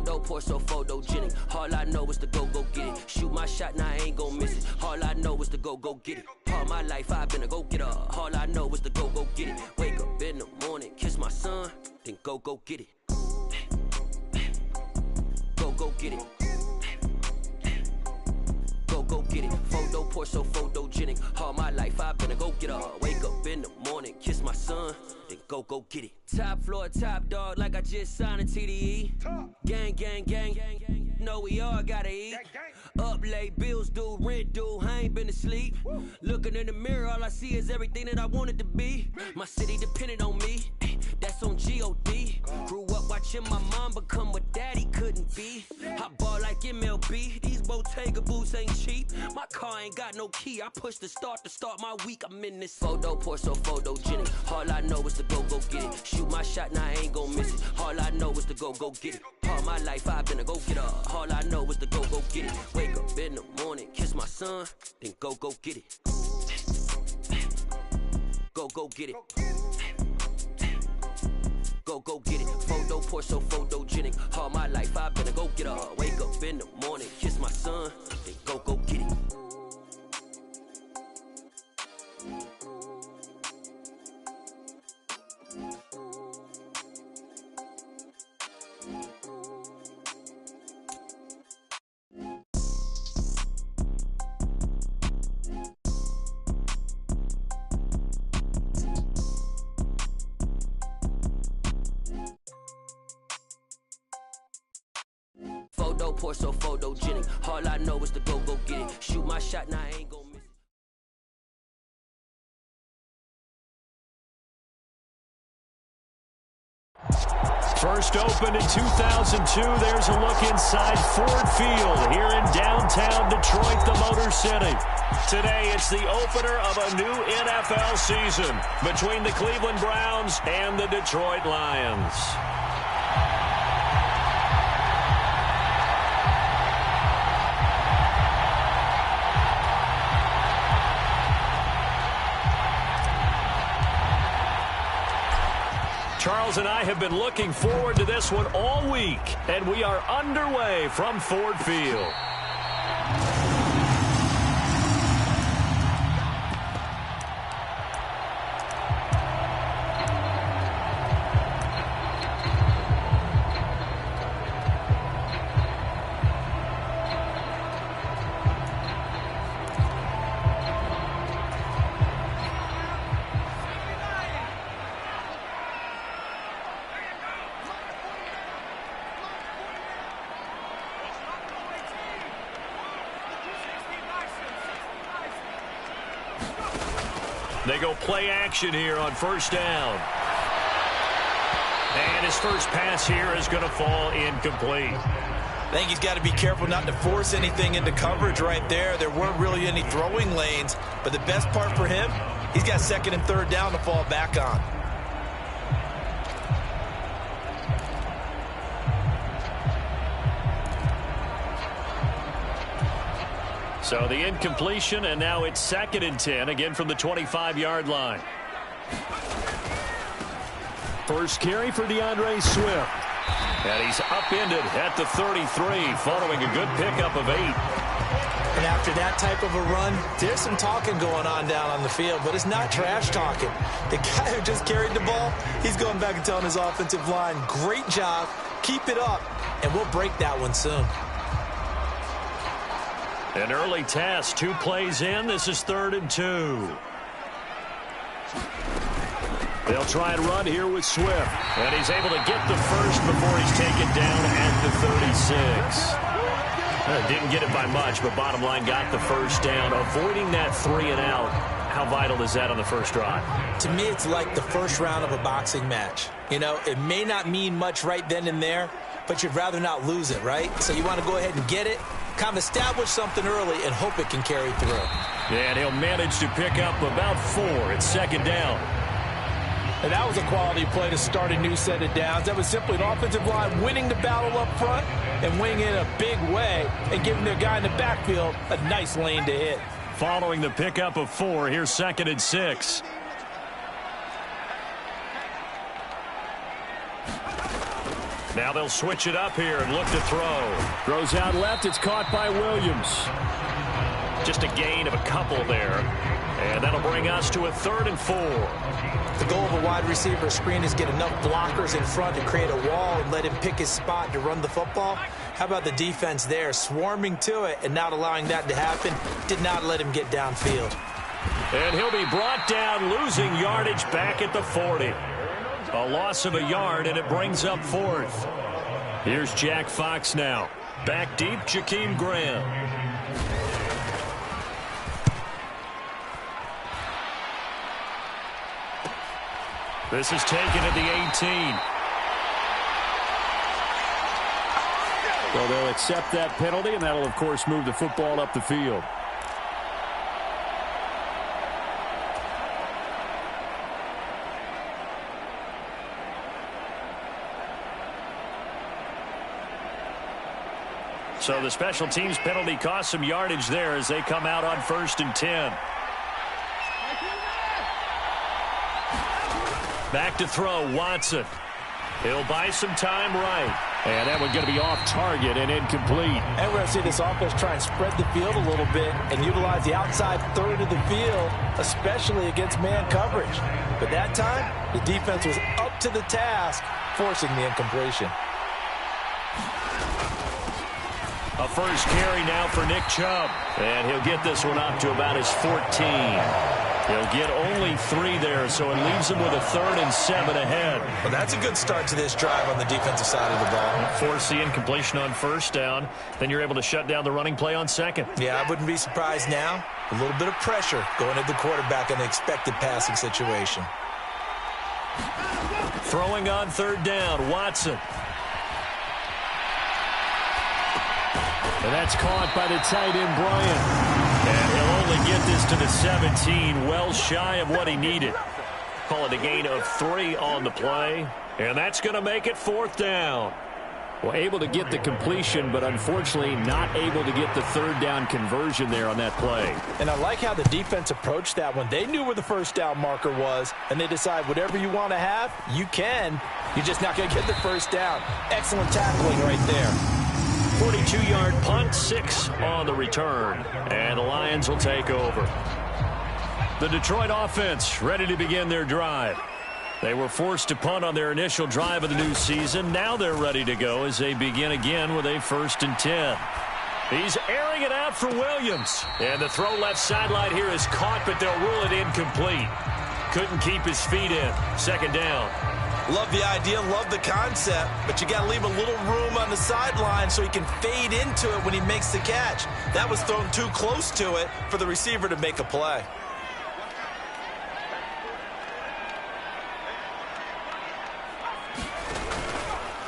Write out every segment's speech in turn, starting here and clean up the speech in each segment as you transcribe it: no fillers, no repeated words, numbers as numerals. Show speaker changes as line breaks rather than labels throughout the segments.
Photo poor, so photogenic. All I know is to go get it. Shoot my shot, now I ain't gon' miss it. All I know is to go get it. All my life I've been a go-getter. All I know is to go get it. Wake up in the morning, kiss my son, then go get it. Go get it. Go get it. Photo poor, so photogenic. All my life I've been a go-getter. Wake up in the morning, kiss my son, then go get it. Top floor, top dog, like I just signed a TDE. Gang, gang, gang, gang, gang. Know we all gotta eat. Up late, bills due, rent due, I ain't been asleep. Looking in the mirror, all I see is everything that I wanted to be. My city depended on me, that's on G.O.D. Grew up watching my mom become what daddy couldn't be. I ball like MLB, these Bottega boots ain't cheap. My car ain't got no key, I push the start to start my week. I'm in this photo poor, so photogenic. All I know is to go get it. Shoot my shot, now I ain't gon' miss it. All I know is to go get it. All my life I've been a go-getter. All I know is to go get it. Wake up in the morning, kiss my son, then go get it. Go get it. Go get it. Photo poor, so photogenic. All my life I've been a go-getter. Wake up in the morning, kiss my son, then go get it. Photo poor, so photogenic. All I know is to go get it. Shoot my shot, now I ain't gon' miss it.
First opened in 2002. There's a look inside Ford Field here in downtown Detroit, the Motor City. Today, it's the opener of a new NFL season between the Cleveland Browns and the Detroit Lions. Charles and I have been looking forward to this one all week, and we are underway from Ford Field. They go play action here on first down. And his first pass here is going to fall incomplete.
I think he's got to be careful not to force anything into coverage right there. There weren't really any throwing lanes, but the best part for him, he's got second and third down to fall back on.
So the incompletion, and now it's 2nd and 10, again from the 25-yard line. First carry for DeAndre Swift. And he's upended at the 33, following a good pickup of 8.
And after that type of a run, there's some talking going on down on the field, but it's not trash talking. The guy who just carried the ball, he's going back and telling his offensive line, great job, keep it up, and we'll break that one soon.
An early test, 2 plays in. This is 3rd and 2. They'll try and run here with Swift. And he's able to get the first before he's taken down at the 36. Didn't get it by much, but bottom line got the first down. Avoiding that 3 and out. How vital is that on the first drive?
To me, it's like the first round of a boxing match. You know, it may not mean much right then and there, but you'd rather not lose it, right? So you want to go ahead and get it, kind of establish something early, and hope it can carry through.
Yeah, and he'll manage to pick up about 4 at 2nd down.
And that was a quality play to start a new set of downs. That was simply an offensive line winning the battle up front and winning in a big way and giving their guy in the backfield a nice lane to hit.
Following the pickup of 4, here's 2nd and 6. Now they'll switch it up here and look to throw.
Throws out left. It's caught by Williams.
Just a gain of a couple there. And that'll bring us to a 3rd and 4.
The goal of a wide receiver screen is get enough blockers in front to create a wall and let him pick his spot to run the football. How about the defense there, swarming to it and not allowing that to happen? Did not let him get downfield.
And he'll be brought down, losing yardage back at the 40. A loss of a yard, and it brings up 4th. Here's Jack Fox now. Back deep, Jakeem Graham. This is taken at the 18.
Well, they'll accept that penalty, and that'll, of course, move the football up the field.
So the special teams penalty cost some yardage there as they come out on 1st and 10. Back to throw, Watson. He'll buy some time right.
And that one's going to be off target and incomplete.
And we're going to see this offense try and spread the field a little bit and utilize the outside 3rd of the field, especially against man coverage. But that time, the defense was up to the task, forcing the incompletion.
A first carry now for Nick Chubb. And he'll get this one up to about his 14. He'll get only 3 there, so it leaves him with a 3rd and 7 ahead.
Well, that's a good start to this drive on the defensive side of the ball.
Force the incompletion on 1st down. Then you're able to shut down the running play on 2nd.
Yeah, I wouldn't be surprised now. A little bit of pressure going at the quarterback in an expected passing situation.
Throwing on 3rd down, Watson.
And that's caught by the tight end, Bryant.
And he'll only get this to the 17, well shy of what he needed. Call it a gain of 3 on the play. And that's going to make it 4th down.
Well, able to get the completion, but unfortunately not able to get the 3rd down conversion there on that play.
And I like how the defense approached that one. They knew where the 1st down marker was, and they decide whatever you want to have, you can. You're just not going to get the 1st down. Excellent tackling right there.
42-yard punt, 6 on the return. And the Lions will take over. The Detroit offense ready to begin their drive. They were forced to punt on their initial drive of the new season. Now they're ready to go as they begin again with a 1st and 10. He's airing it out for Williams. And the throw left sideline here is caught, but they'll rule it incomplete. Couldn't keep his feet in. 2nd down.
Love the idea, love the concept, but you got to leave a little room on the sideline so he can fade into it when he makes the catch. That was thrown too close to it for the receiver to make a play.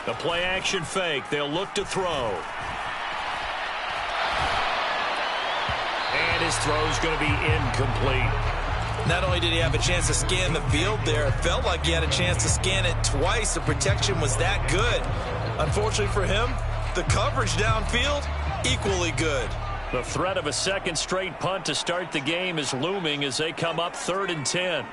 The play action fake. They'll look to throw. And his throw's going to be incomplete.
Not only did he have a chance to scan the field there, it felt like he had a chance to scan it twice. The protection was that good. Unfortunately for him, the coverage downfield, equally good.
The threat of a 2nd straight punt to start the game is looming as they come up 3rd and 10.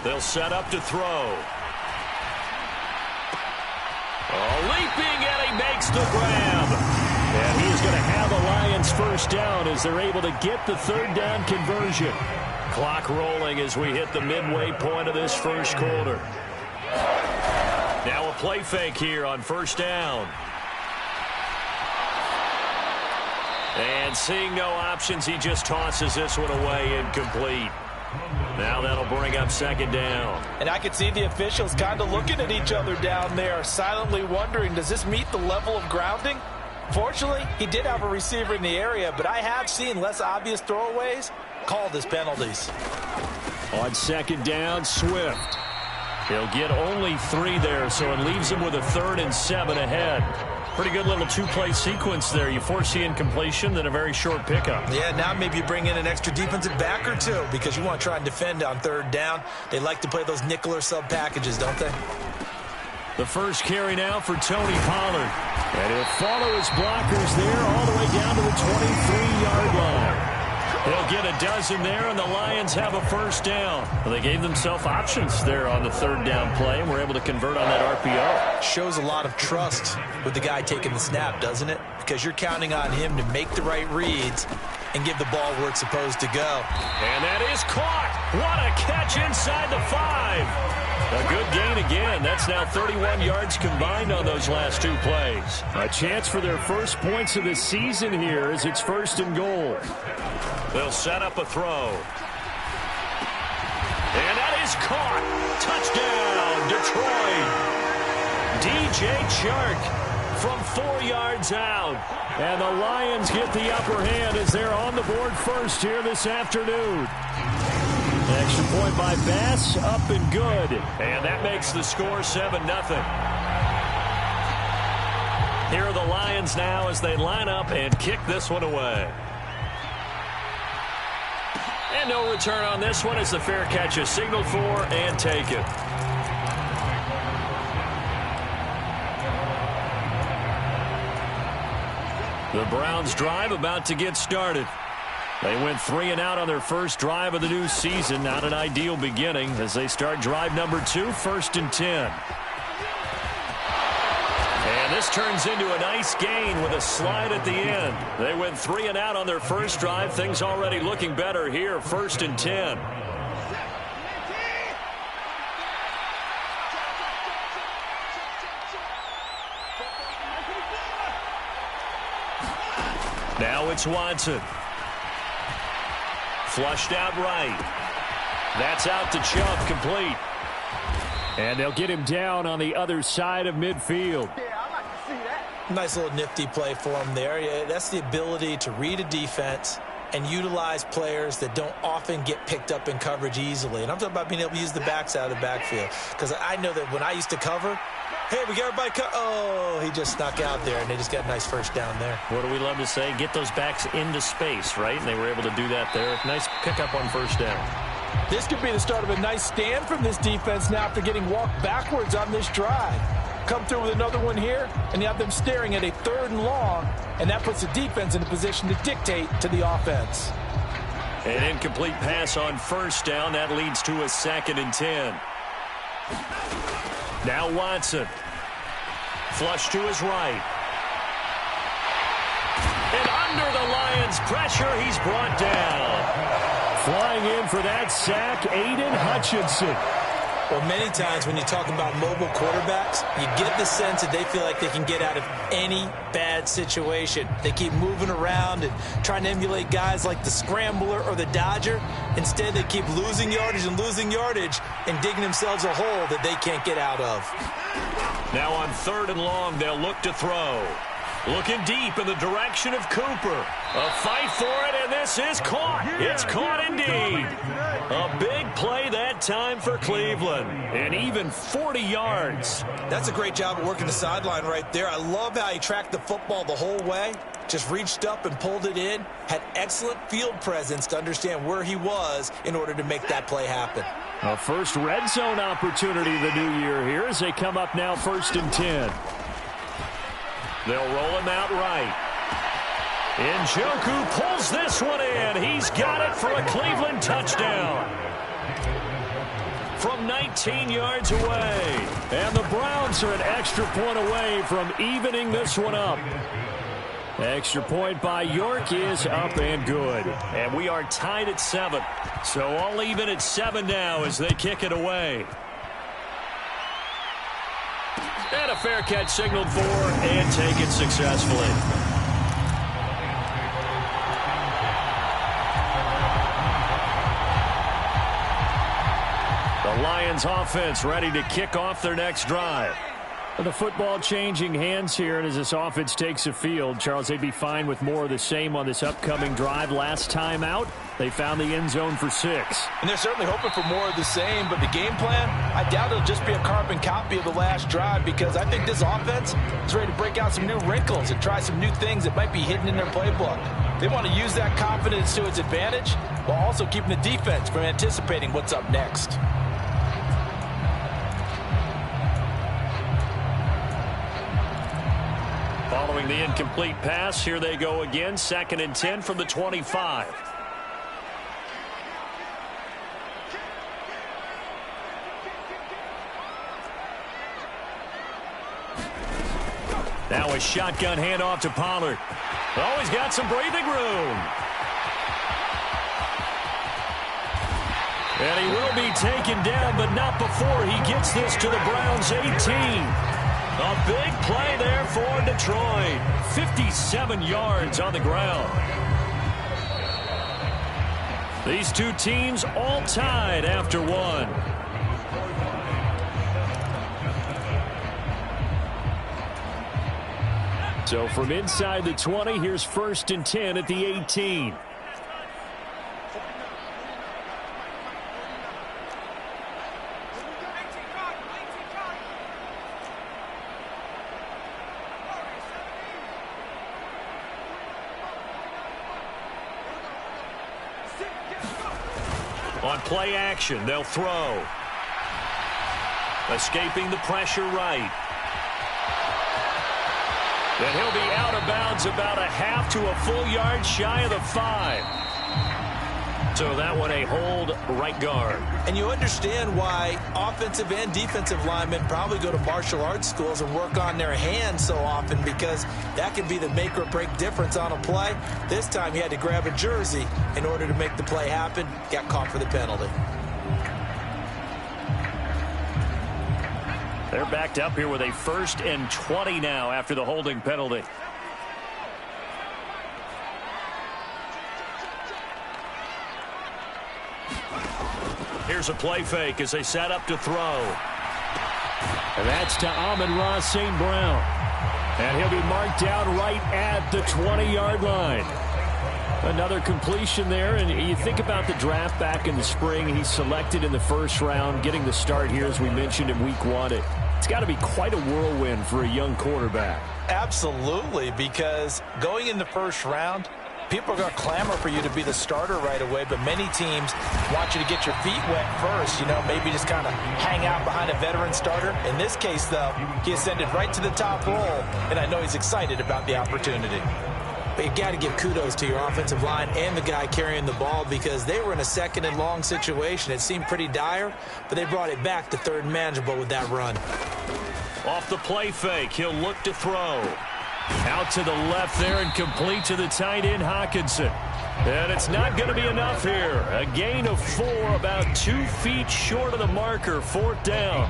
They'll set up to throw. Leaping, and he makes the grab. And he's going to have a Lions 1st down as they're able to get the 3rd down conversion. Clock rolling as we hit the midway point of this 1st quarter. Now a play fake here on 1st down. And seeing no options, he just tosses this one away, incomplete. Now that'll bring up 2nd down.
And I could see the officials kind of looking at each other down there, silently wondering, does this meet the level of grounding? Fortunately, he did have a receiver in the area, but I have seen less obvious throwaways called as penalties.
On 2nd down, Swift.
He'll get only 3 there, so it leaves him with a 3rd and 7 ahead. Pretty good little 2-play sequence there. You force the incompletion, then a very short pickup.
Yeah, now maybe you bring in an extra defensive back or 2 because you want to try and defend on 3rd down. They like to play those nickel or sub packages, don't they?
The first carry now for Tony Pollard. And he'll follow his blockers there all the way down to the 23-yard line. They'll get a dozen there, and the Lions have a first down. Well, they gave themselves options there on the third down play, and were able to convert on that RPO.
Shows a lot of trust with the guy taking the snap, doesn't it? Because you're counting on him to make the right reads and give the ball where it's supposed to go.
And that is caught. What a catch inside the 5. A good gain again. That's now 31 yards combined on those last two plays. A chance for their first points of the season here as it's 1st and goal. They'll set up a throw. And that is caught. Touchdown, Detroit. DJ Chark from 4 yards out. And the Lions get the upper hand as they're on the board first here this afternoon. Extra point by Bass, up and good. And that makes the score 7-0. Here are the Lions now as they line up and kick this one away. And no return on this one as the fair catch is signaled for and taken. The Browns drive about to get started. They went 3 and out on their first drive of the new season. Not an ideal beginning as they start drive number 2, 1st and 10. And this turns into a nice gain with a slide at the end. They went 3 and out on their first drive. Things already looking better here, 1st and 10. Now it's Watson. Flushed out right. That's out to Chubb, complete. And they'll get him down on the other side of midfield.
Nice little nifty play for him there. Yeah, that's the ability to read a defense and utilize players that don't often get picked up in coverage easily. And I'm talking about being able to use the backs out of the backfield. Because I know that when I used to cover, hey, we got everybody oh, he just snuck out there, and they just got a nice first down there.
What do we love to say? Get those backs into space, right? And they were able to do that there. Nice pickup on first down.
This could be the start of a nice stand from this defense now after getting walked backwards on this drive. Come through with another one here, and you have them staring at a 3rd and long, and that puts the defense in a position to dictate to the offense.
An incomplete pass on first down. That leads to a 2nd and 10. Now Watson. Flush to his right. And under the Lions' pressure, he's brought down. Flying in for that sack, Aiden Hutchinson.
Well, many times when you talk about mobile quarterbacks, you get the sense that they feel like they can get out of any bad situation. They keep moving around and trying to emulate guys like the Scrambler or the Dodger. Instead, they keep losing yardage and digging themselves a hole that they can't get out of.
Now on 3rd and long, they'll look to throw. Looking deep in the direction of Cooper. A fight for it, and this is caught. It's caught indeed. A big play that time for Cleveland. And even 40 yards.
That's a great job of working the sideline right there. I love how he tracked the football the whole way. Just reached up and pulled it in. Had excellent field presence to understand where he was in order to make that play happen.
A first red zone opportunity the new year here as they come up now 1st and 10. They'll roll him out right. Njoku pulls this one in. He's got it for a Cleveland touchdown. From 19 yards away. And the Browns are an extra point away from evening this one up. Extra point by York is up and good. And we are tied at 7. So all even at 7 now as they kick it away. And a fair catch signaled for and taken successfully. The Lions offense ready to kick off their next drive. The football changing hands here, and as this offense takes the field, Charles, they'd be fine with more of the same on this upcoming drive. Last time out, they found the end zone for 6.
And they're certainly hoping for more of the same, but the game plan, I doubt it'll just be a carbon copy of the last drive because I think this offense is ready to break out some new wrinkles and try some new things that might be hidden in their playbook. They want to use that confidence to its advantage while also keeping the defense from anticipating what's up next.
Throwing the incomplete pass. Here they go again. 2nd and 10 from the 25. Now a shotgun handoff to Pollard. Oh, he's got some breathing room. And he will be taken down, but not before he gets this to the Browns' 18. A big play there for Detroit. 57 yards on the ground. These two teams all tied after one. So from inside the 20, here's 1st and 10 at the 18. On play action, they'll throw. Escaping the pressure right. And he'll be out of bounds about a half to a full yard shy of the 5. So that one a hold right guard.
And you understand why offensive and defensive linemen probably go to martial arts schools and work on their hands so often, because that can be the make or break difference on a play. This time he had to grab a jersey in order to make the play happen. Got caught for the penalty.
They're backed up here with a 1st and 20 now after the holding penalty. Here's a play fake as they set up to throw. And that's to Amon-Ra St. Brown. And he'll be marked down right at the 20-yard line. Another completion there, and you think about the draft back in the spring. He's selected in the 1st round, getting the start here, as we mentioned, in week 1. It's got to be quite a whirlwind for a young quarterback.
Absolutely, because going in the 1st round, people are going to clamor for you to be the starter right away, but many teams want you to get your feet wet first, maybe just kind of hang out behind a veteran starter. In this case, though, he ascended right to the top role, and I know he's excited about the opportunity. But you got to give kudos to your offensive line and the guy carrying the ball, because they were in a 2nd and long situation. It seemed pretty dire, but they brought it back to 3rd and manageable with that run.
Off the play fake, he'll look to throw. Out to the left there and complete to the tight end, Hockenson. And it's not going to be enough here. A gain of 4, about 2 feet short of the marker, 4th down.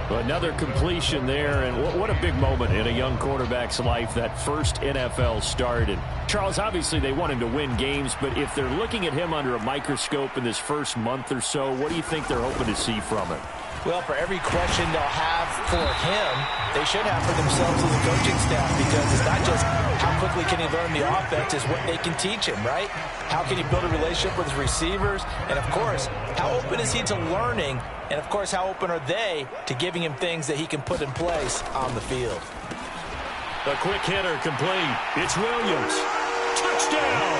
Another completion there, and what a big moment in a young quarterback's life, that first NFL start. And Charles, obviously they want him to win games, but if they're looking at him under a microscope in this first month or so, what do you think they're hoping to see from him?
Well, for every question they'll have for him, they should have for themselves as a coaching staff, because it's not just how quickly can he learn the offense, it's what they can teach him, right? How can he build a relationship with his receivers? And, of course, how open is he to learning? And, of course, how open are they to giving him things that he can put in place on the field?
The quick hitter complete. It's Williams. Touchdown!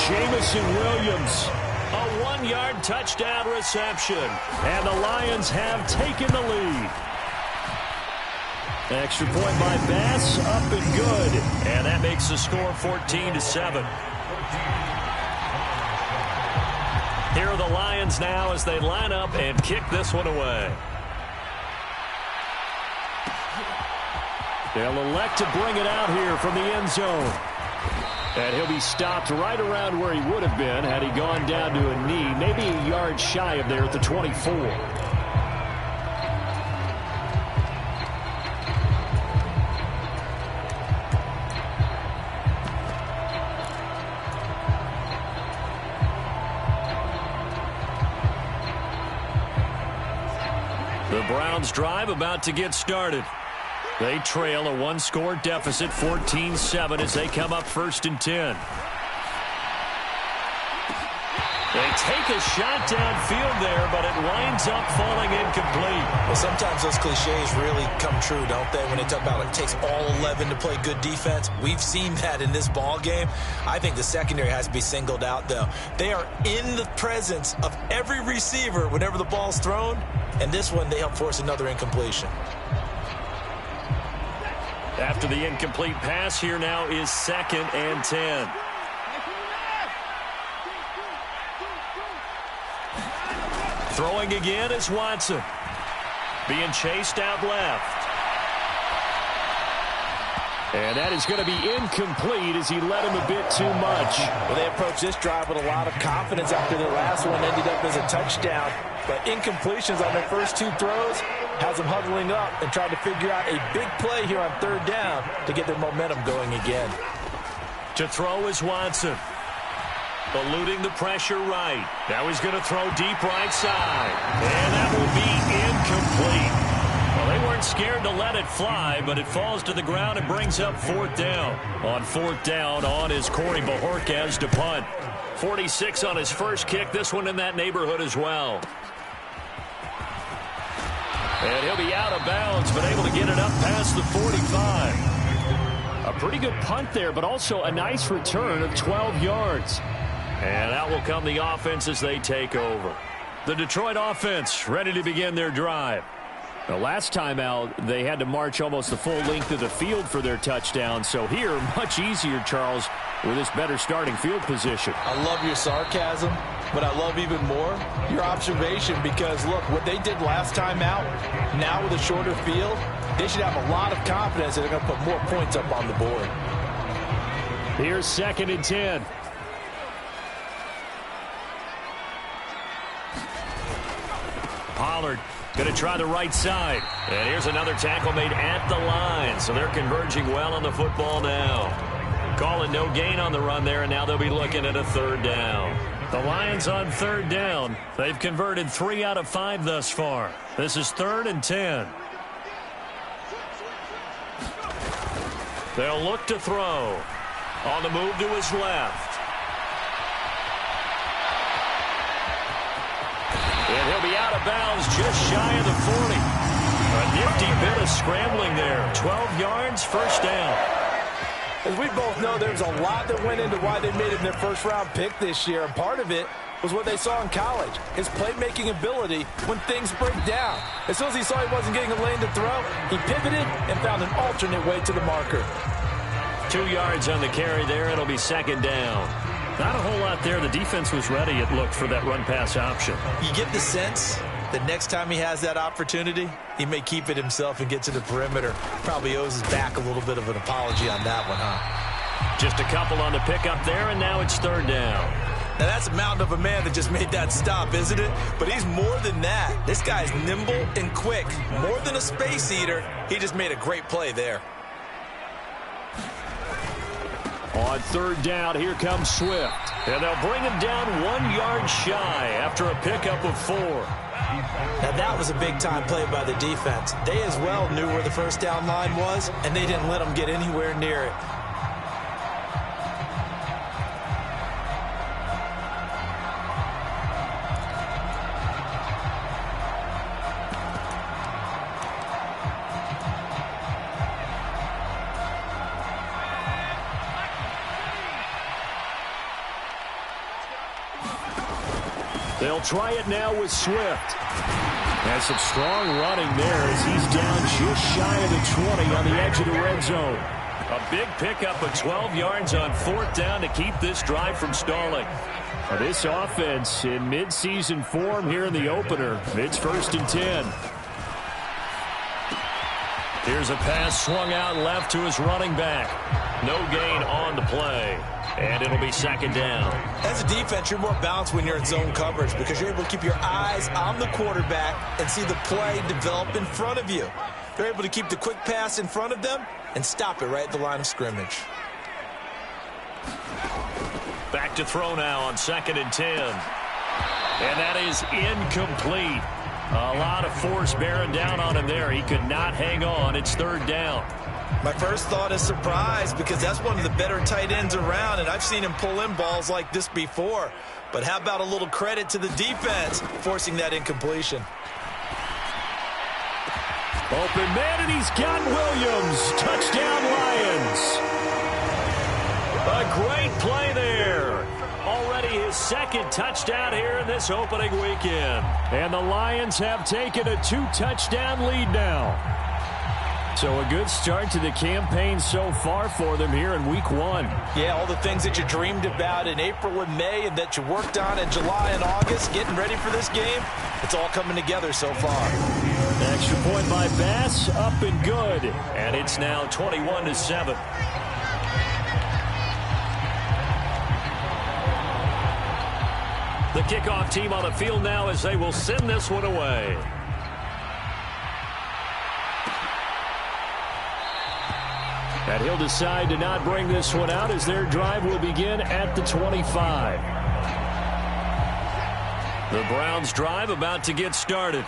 Jamison Williams. A 1-yard touchdown reception. And the Lions have taken the lead. Extra point by Bass, up and good. And that makes the score 14-7. Here are the Lions now as they line up and kick this one away. They'll elect to bring it out here from the end zone. And he'll be stopped right around where he would have been had he gone down to a knee, maybe a yard shy of there at the 24. The Browns drive about to get started. They trail a 1-score deficit, 14-7, as they come up 1st and 10. They take a shot downfield there, but it winds up falling incomplete.
Well, sometimes those cliches really come true, don't they? When they talk about it takes all 11 to play good defense. We've seen that in this ball game. I think the secondary has to be singled out, though. They are in the presence of every receiver whenever the ball's thrown, and this one they help force another incompletion.
After the incomplete pass, here now is 2nd and 10. Throwing again is Watson. Being chased out left. And that is going to be incomplete as he led him a bit too much.
Well, they approached this drive with a lot of confidence after their last one ended up as a touchdown. But incompletions on their first 2 throws has them huddling up and trying to figure out a big play here on 3rd down to get their momentum going again.
To throw is Watson. Eluding the pressure right. Now he's going to throw deep right side. And that will be incomplete. Well, they weren't scared to let it fly, but it falls to the ground and brings up 4th down. On 4th down, on is Corey Bajorquez to punt. 46 on his first kick. This one in that neighborhood as well. And he'll be out of bounds, but able to get it up past the 45.
A pretty good punt there, but also a nice return of 12 yards.
And out will come the offense as they take over. The Detroit offense ready to begin their drive.
The last time out, they had to march almost the full length of the field for their touchdown. So here, much easier, Charles, with this better starting field position.
I love your sarcasm, but I love even more your observation because, look, what they did last time out, now with a shorter field, they should have a lot of confidence that they're going to put more points up on the board.
Here's 2nd and 10.
Pollard going to try the right side. And here's another tackle made at the line. So they're converging well on the football now. Calling no gain on the run there, and now they'll be looking at a 3rd down. The Lions on 3rd down. They've converted 3 out of 5 thus far. This is 3rd and 10. They'll look to throw. On the move to his left. And he'll be out of bounds just shy of the 40. A nifty bit of scrambling there. 12 yards, 1st down.
As we both know, there's a lot that went into why they made him their first-round pick this year, and part of it was what they saw in college, his playmaking ability when things break down. As soon as he saw he wasn't getting a lane to throw, he pivoted and found an alternate way to the marker.
2 yards on the carry there. It'll be 2nd down. Not a whole lot there. The defense was ready, it looked, for that run-pass option.
You get the sense that next time he has that opportunity, he may keep it himself and get to the perimeter. Probably owes his back a little bit of an apology on that one, huh?
Just a couple on the pickup there, and now it's 3rd down.
Now, that's a mountain of a man that just made that stop, isn't it? But he's more than that. This guy's nimble and quick. More than a space eater, he just made a great play there.
On 3rd down, here comes Swift.
And they'll bring him down 1 yard shy after a pickup of 4.
Now, that was a big-time play by the defense. They as well knew where the 1st down line was, and they didn't let him get anywhere near it.
They'll try it now with Swift. And some strong running there as he's down just shy of the 20 on the edge of the red zone.
A big pickup of 12 yards on 4th down to keep this drive from stalling.
This offense in midseason form here in the opener. It's 1st and 10.
Here's a pass swung out left to his running back. No gain on the play. And it'll be 2nd down.
As a defense, you're more balanced when you're in zone coverage because you're able to keep your eyes on the quarterback and see the play develop in front of you. They're able to keep the quick pass in front of them and stop it right at the line of scrimmage.
Back to throw now on 2nd and 10. And that is incomplete. A lot of force bearing down on him there. He could not hang on. It's 3rd down.
My first thought is surprise because that's one of the better tight ends around, and I've seen him pull in balls like this before. But how about a little credit to the defense forcing that incompletion?
Open man, and he's got Williams. Touchdown, Lions.
A great play there. Already his 2nd touchdown here in this opening weekend.
And the Lions have taken a 2-touchdown lead now. So a good start to the campaign so far for them here in week 1.
Yeah, all the things that you dreamed about in April and May and that you worked on in July and August, getting ready for this game, it's all coming together so far.
Extra point by Bass, up and good. And it's now 21-7. The kickoff team on the field now as they will send this one away. And he'll decide to not bring this one out as their drive will begin at the 25. The Browns' drive about to get started.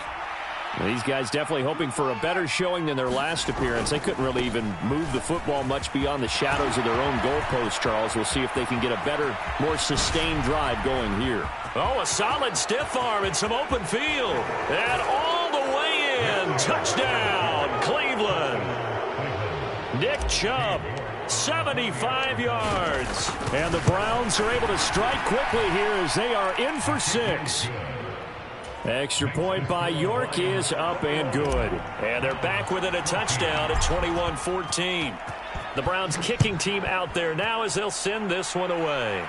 These guys definitely hoping for a better showing than their last appearance. They couldn't really even move the football much beyond the shadows of their own goalpost, Charles. We'll see if they can get a better, more sustained drive going here. Oh, a solid stiff arm and some open field. And all the way in. Touchdown, Cleveland. Nick Chubb, 75 yards. And the Browns are able to strike quickly here as they are in for 6. Extra point by York is up and good. And they're back within a touchdown at 21-14. The Browns kicking team out there now as they'll send this one away.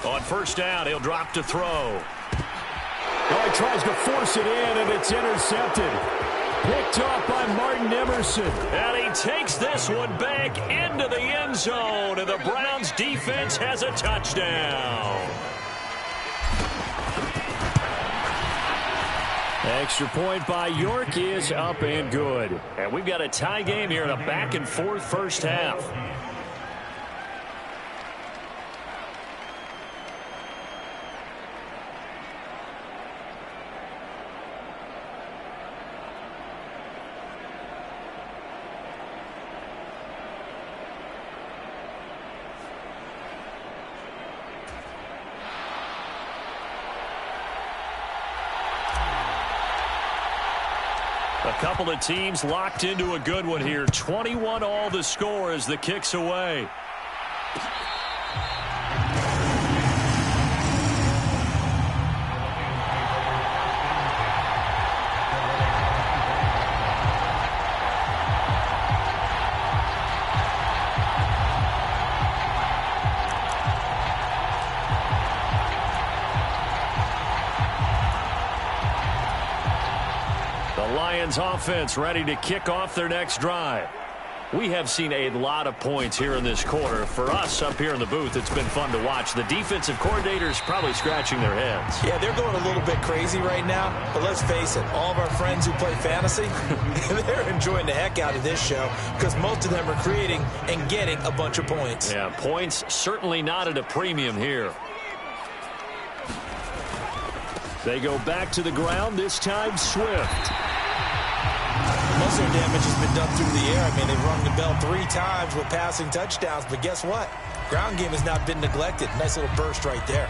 On first down, he'll drop to throw. Oh, he tries to force it in, and it's intercepted. Picked off by Martin Emerson. And he takes this one back into the end zone, and the Browns defense has a touchdown. Extra point by York is up and good. And we've got a tie game here in a back-and-forth first half. A couple of teams locked into a good one here. 21 all the score as the kick's away. Offense ready to kick off their next drive. We have seen a lot of points here in this quarter. For us up here in the booth, it's been fun to watch. The defensive coordinators probably scratching their heads.
Yeah, they're going a little bit crazy right now, but let's face it, all of our friends who play fantasy, they're enjoying the heck out of this show because most of them are creating and getting a bunch of points.
Yeah, points certainly not at a premium here. They go back to the ground, this time Swift.
Most of their damage has been done through the air. I mean, they've rung the bell 3 times with passing touchdowns, but guess what? Ground game has not been neglected. Nice little burst right there.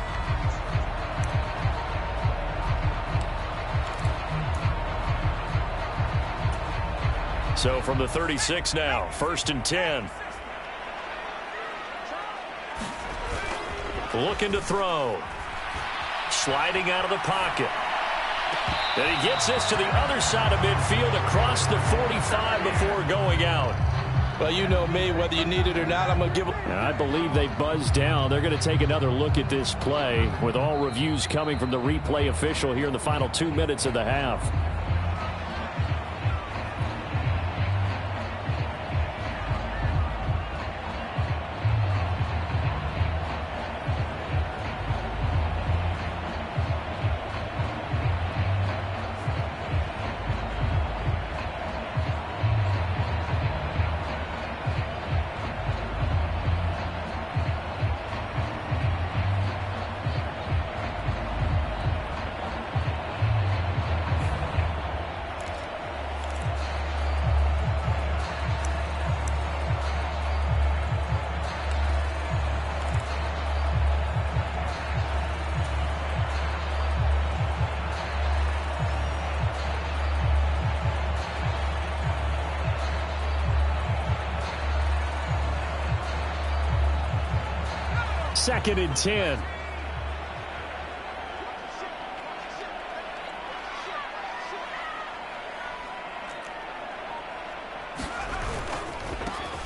So from the 36 now, 1st and 10. Looking to throw. Sliding out of the pocket. And he gets this to the other side of midfield across the 45 before going out.
Well, you know me, whether you need it or not, I'm going to give it.
I believe they buzzed down. They're going to take another look at this play with all reviews coming from the replay official here in the final 2 minutes of the half.
2nd and 10.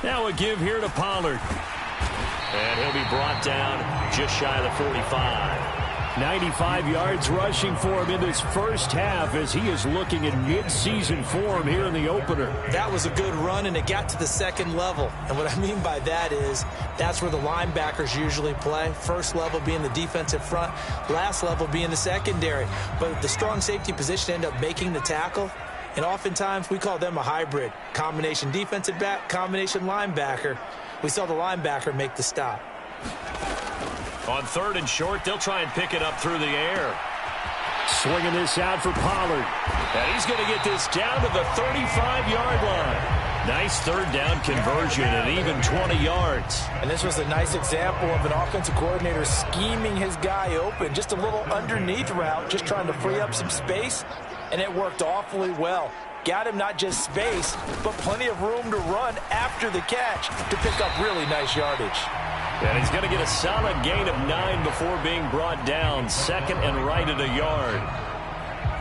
Now a give here to Pollard. And he'll be brought down just shy of the 45. 95 yards rushing for him in this first half as he is looking in mid-season form here in the opener.
That was a good run, and it got to the second level. And what I mean by that is that's where the linebackers usually play. First level being the defensive front, last level being the secondary. But the strong safety position ended up making the tackle. And oftentimes we call them a hybrid. Combination defensive back, combination linebacker. We saw the linebacker make the stop.
On 3rd and short, they'll try and pick it up through the air. Swinging this out for Pollard. And he's going to get this down to the 35-yard line. Nice 3rd down conversion and even 20 yards.
And this was a nice example of an offensive coordinator scheming his guy open. Just a little underneath route, just trying to free up some space. And it worked awfully well. Got him not just space, but plenty of room to run after the catch to pick up really nice yardage.
And he's going to get a solid gain of 9 before being brought down. 2nd and right at a yard.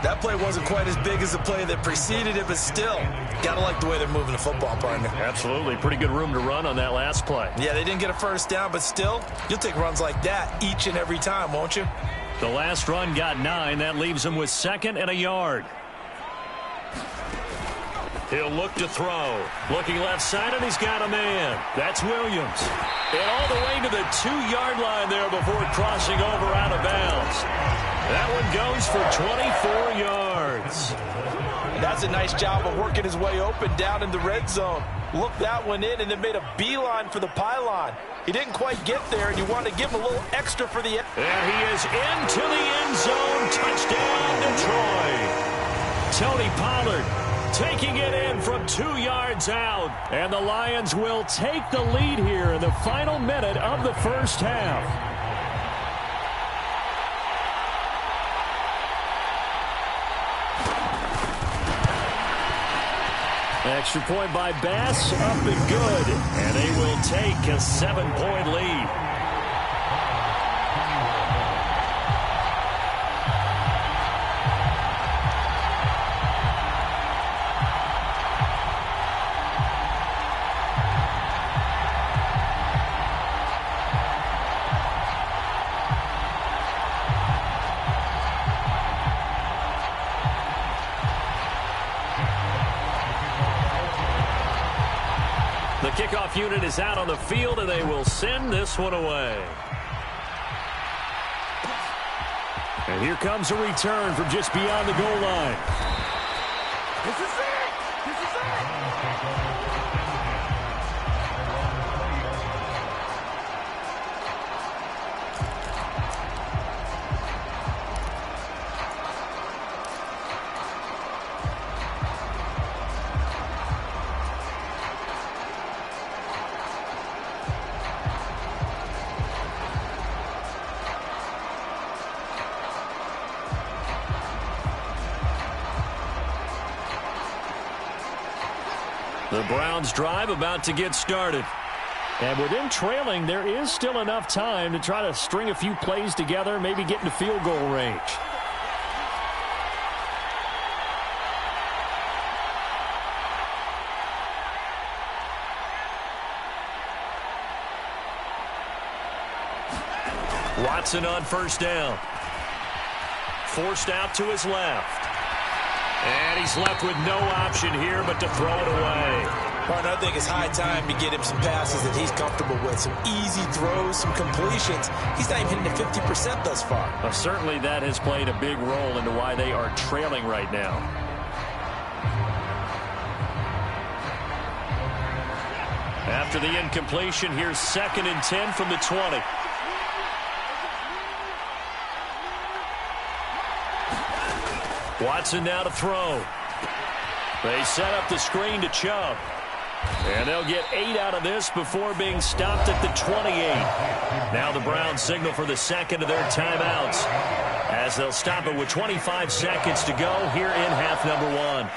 That play wasn't quite as big as the play that preceded it, but still, got to like the way they're moving the football, partner.
Absolutely. Pretty good room to run on that last play.
Yeah, they didn't get a first down, but still, you'll take runs like that each and every time, won't you?
The last run got 9. That leaves him with 2nd and a yard. He'll look to throw. Looking left side, and he's got a man. That's Williams. And all the way to the 2-yard line there before crossing over out of bounds. That one goes for 24 yards.
And that's a nice job of working his way open down in the red zone. Looked that one in and then made a beeline for the pylon. He didn't quite get there, and you want to give him a little extra for the end.
And he is into the end zone. Touchdown, Detroit. Tony Pollard taking it in from 2 yards out. And the Lions will take the lead here in the final minute of the first half. Extra point by Bass, up and good. And they will take a 7-point lead. The kickoff unit is out on the field, and they will send this one away. And here comes a return from just beyond the goal line.
This is it! This is it!
The Browns drive about to get started. And with them trailing, there is still enough time to try to string a few plays together, maybe get into field goal range. Watson on first down. Forced out to his left. And he's left with no option here but to throw it away.
Partner, I think it's high time to get him some passes that he's comfortable with. Some easy throws, some completions. He's not even hitting the 50% thus far.
Well, certainly that has played a big role into why they are trailing right now. After the incompletion, here's 2nd and 10 from the 20. Watson now to throw. They set up the screen to Chubb. And they'll get 8 out of this before being stopped at the 28. Now the Browns signal for the second of their timeouts as they'll stop it with 25 seconds to go here in half number 1.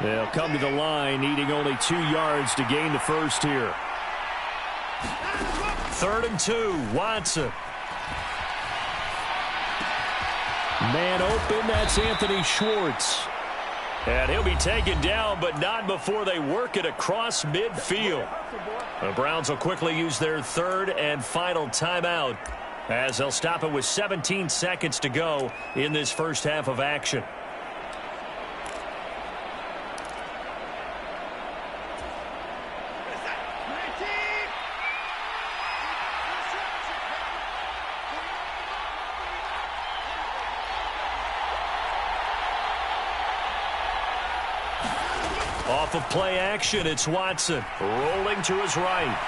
They'll come to the line, needing only 2 yards to gain the first here. 3rd and 2, Watson. Man open, that's Anthony Schwartz. And he'll be taken down, but not before they work it across midfield. The Browns will quickly use their 3rd and final timeout, as they'll stop it with 17 seconds to go in this first half of action. Off of play action, it's Watson rolling to his right.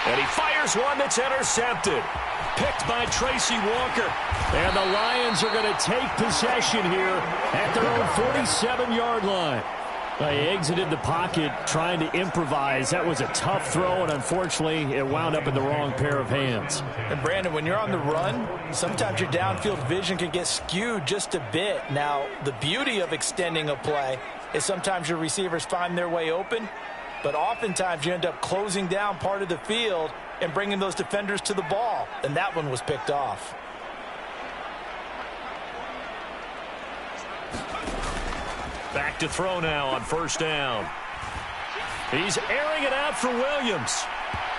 And he fires one that's intercepted. Picked by Tracy Walker. And the Lions are going to take possession here at their own 47-yard line. They exited the pocket trying to improvise. That was a tough throw, and unfortunately, it wound up in the wrong pair of hands.
And, Brandon, when you're on the run, sometimes your downfield vision can get skewed just a bit. Now, the beauty of extending a play is sometimes your receivers find their way open, but oftentimes you end up closing down part of the field and bringing those defenders to the ball, and that one was picked off.
Back to throw now on 1st down. He's airing it out for Williams.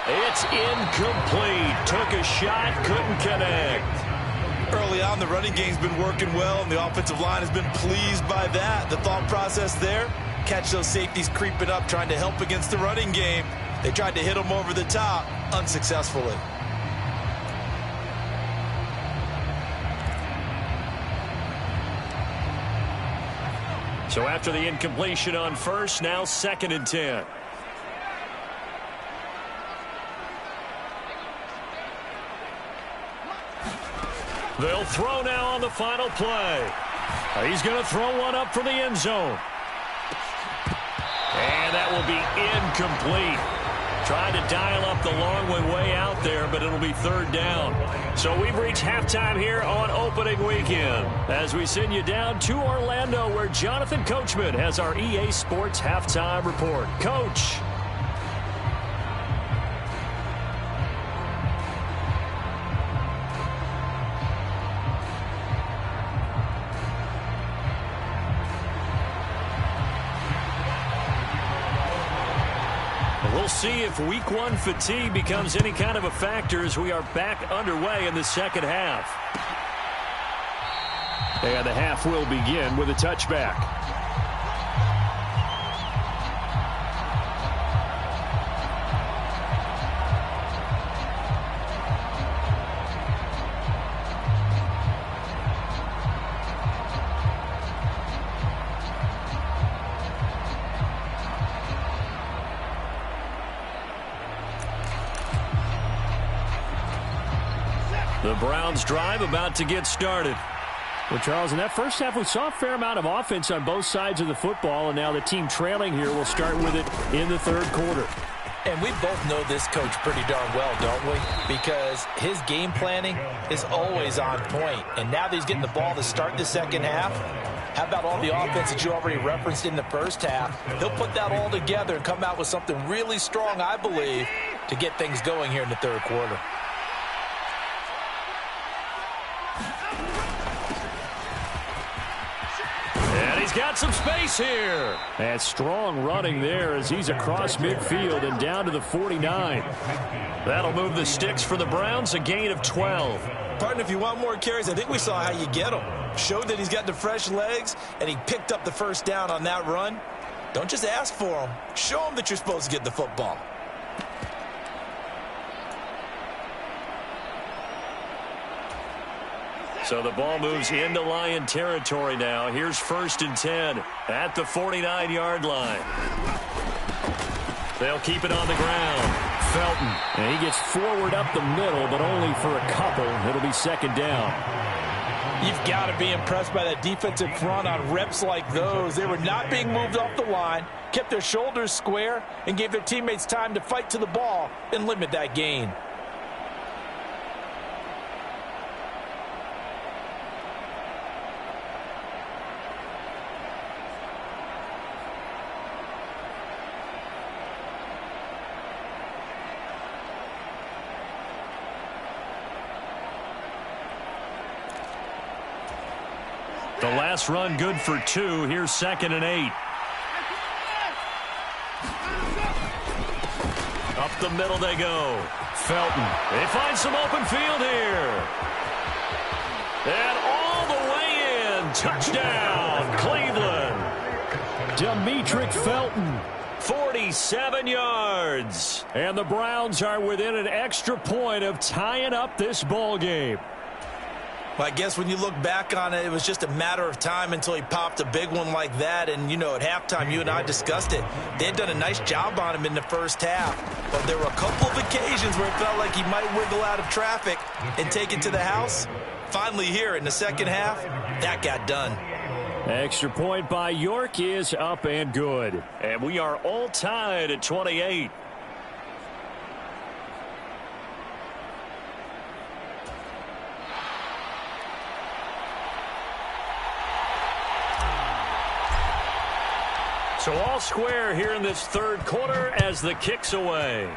It's incomplete. Took a shot, couldn't connect.
Early on, the running game's been working well, and the offensive line has been pleased by that. The thought process there, catch those safeties creeping up, trying to help against the running game. They tried to hit them over the top, unsuccessfully.
So after the incompletion on 1st, now 2nd and 10. They'll throw now on the final play. He's going to throw one up for the end zone. And that will be incomplete. Trying to dial up the long one way out there, but it'll be 3rd down. So we've reached halftime here on opening weekend as we send you down to Orlando, where Jonathan Coachman has our EA Sports halftime report. Coach. We'll see if week 1 fatigue becomes any kind of a factor as we are back underway in the second half. And the half will begin with a touchback. The Browns drive about to get started. Well, Charles, in that first half, we saw a fair amount of offense on both sides of the football, and now the team trailing here will start with it in the 3rd quarter.
And we both know this coach pretty darn well, don't we? Because his game planning is always on point. And now that he's getting the ball to start the second half, how about all the offense that you already referenced in the first half? He'll put that all together and come out with something really strong, I believe, to get things going here in the 3rd quarter.
He's got some space here. And strong running there as he's across midfield and down to the 49. That'll move the sticks for the Browns, a gain of 12.
Partner, if you want more carries, I think we saw how you get them. Showed that he's got the fresh legs, and he picked up the 1st down on that run. Don't just ask for them. Show them that you're supposed to get the football.
So the ball moves into Lion territory now. Here's 1st and 10 at the 49-yard line. They'll keep it on the ground. Felton, and he gets forward up the middle, but only for a couple. It'll be 2nd down.
You've got to be impressed by that defensive front on reps like those. They were not being moved off the line, kept their shoulders square, and gave their teammates time to fight to the ball and limit that gain.
last run good for 2. Here's 2nd and 8. Up the middle they go. Felton. They find some open field here. And all the way in. Touchdown, Cleveland. Demetric Felton. 47 yards. And the Browns are within an extra point of tying up this ball game.
Well, I guess when you look back on it, it was just a matter of time until he popped a big one like that. And, you know, at halftime, you and I discussed it. They had done a nice job on him in the first half. But there were a couple of occasions where it felt like he might wiggle out of traffic and take it to the house. Finally here in the second half, that got done.
Extra point by York is up and good. And we are all tied at 28. So all square here in this third quarter as the kick's away.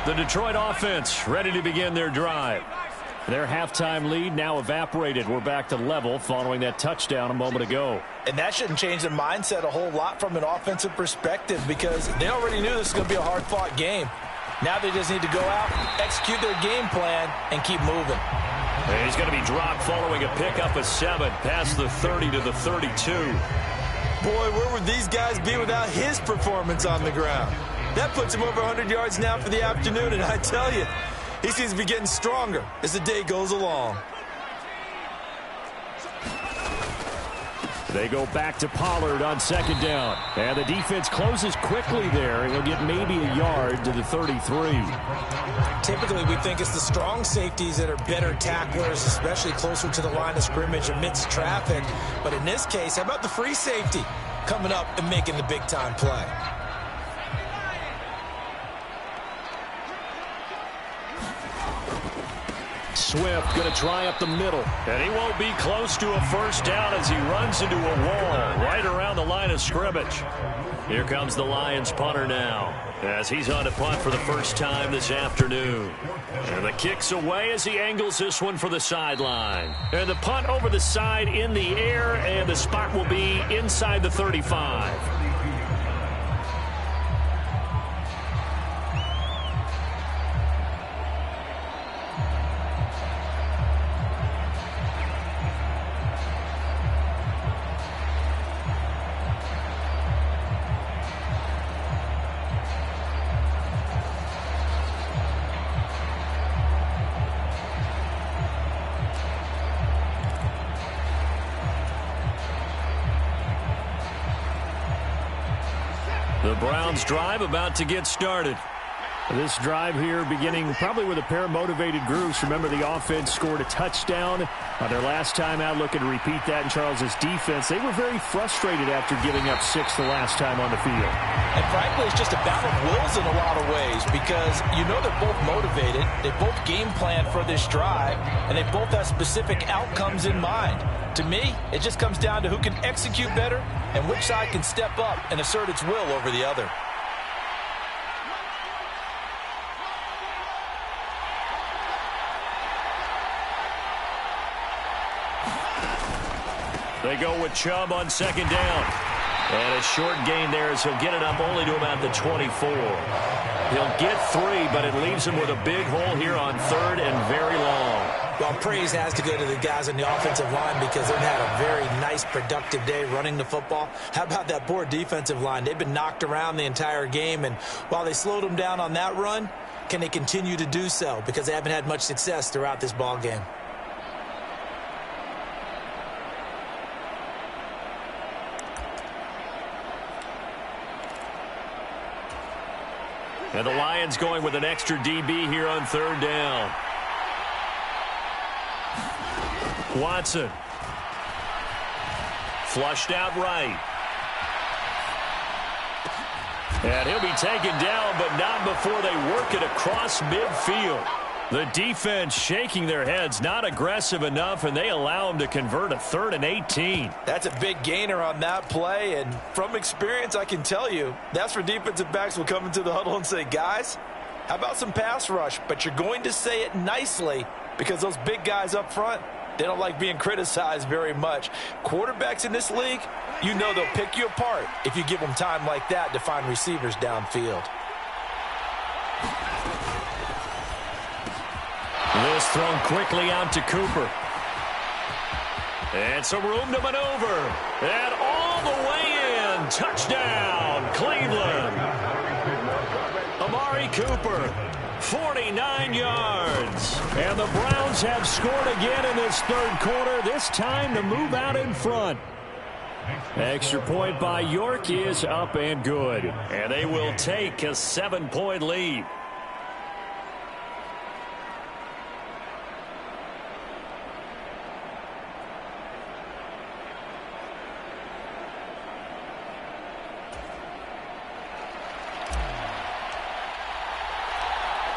The Detroit offense ready to begin their drive. Their halftime lead now evaporated. We're back to level following that touchdown a moment ago.
And that shouldn't change their mindset a whole lot from an offensive perspective because they already knew this was going to be a hard-fought game. Now they just need to go out, execute their game plan, and keep moving.
And he's going to be dropped following a pickup of 7 past the 30 to the 32.
Boy, where would these guys be without his performance on the ground? That puts him over 100 yards now for the afternoon, and I tell you, he seems to be getting stronger as the day goes along.
They go back to Pollard on 2nd down. And the defense closes quickly there. He'll get maybe a yard to the 33.
Typically, we think it's the strong safeties that are better tacklers, especially closer to the line of scrimmage amidst traffic. But in this case, how about the free safety coming up and making the big-time play?
Swift going to try up the middle. And he won't be close to a first down as he runs into a wall right around the line of scrimmage. Here comes the Lions punter now as he's on to punt for the first time this afternoon. And the kick's away as he angles this one for the sideline. And the punt over the side in the air, and the spot will be inside the 35. The Browns drive about to get started. This drive here beginning probably with a pair of motivated groups. Remember, the offense scored a touchdown their last time out. Looking to repeat that in Charles's defense. They were very frustrated after giving up 6 the last time on the field.
And frankly, it's just a battle of wills in a lot of ways because you know they're both motivated. They both game plan for this drive, and they both have specific outcomes in mind. To me, it just comes down to who can execute better and which side can step up and assert its will over the other.
They go with Chubb on 2nd down. And a short gain there as he'll get it up only to about the 24. He'll get 3, but it leaves him with a big hole here on 3rd and very long.
Well, praise has to go to the guys on the offensive line because they've had a very nice, productive day running the football. How about that poor defensive line? They've been knocked around the entire game, and while they slowed them down on that run, can they continue to do so? Because they haven't had much success throughout this ball game.
And the Lions going with an extra DB here on 3rd down. Watson. Flushed out right. And he'll be taken down, but not before they work it across midfield.
The defense shaking their heads, not aggressive enough, and they allow them to convert a 3rd and 18.
That's a big gainer on that play, and from experience, I can tell you, that's where defensive backs will come into the huddle and say, guys, how about some pass rush? But you're going to say it nicely because those big guys up front, they don't like being criticized very much. Quarterbacks in this league, you know they'll pick you apart if you give them time like that to find receivers downfield.
This thrown quickly out to Cooper. And some room to maneuver. And all the way in. Touchdown, Cleveland. Amari Cooper, 49 yards. And the Browns have scored again in this 3rd quarter, this time to move out in front. Extra point by York is up and good. And they will take a 7-point lead.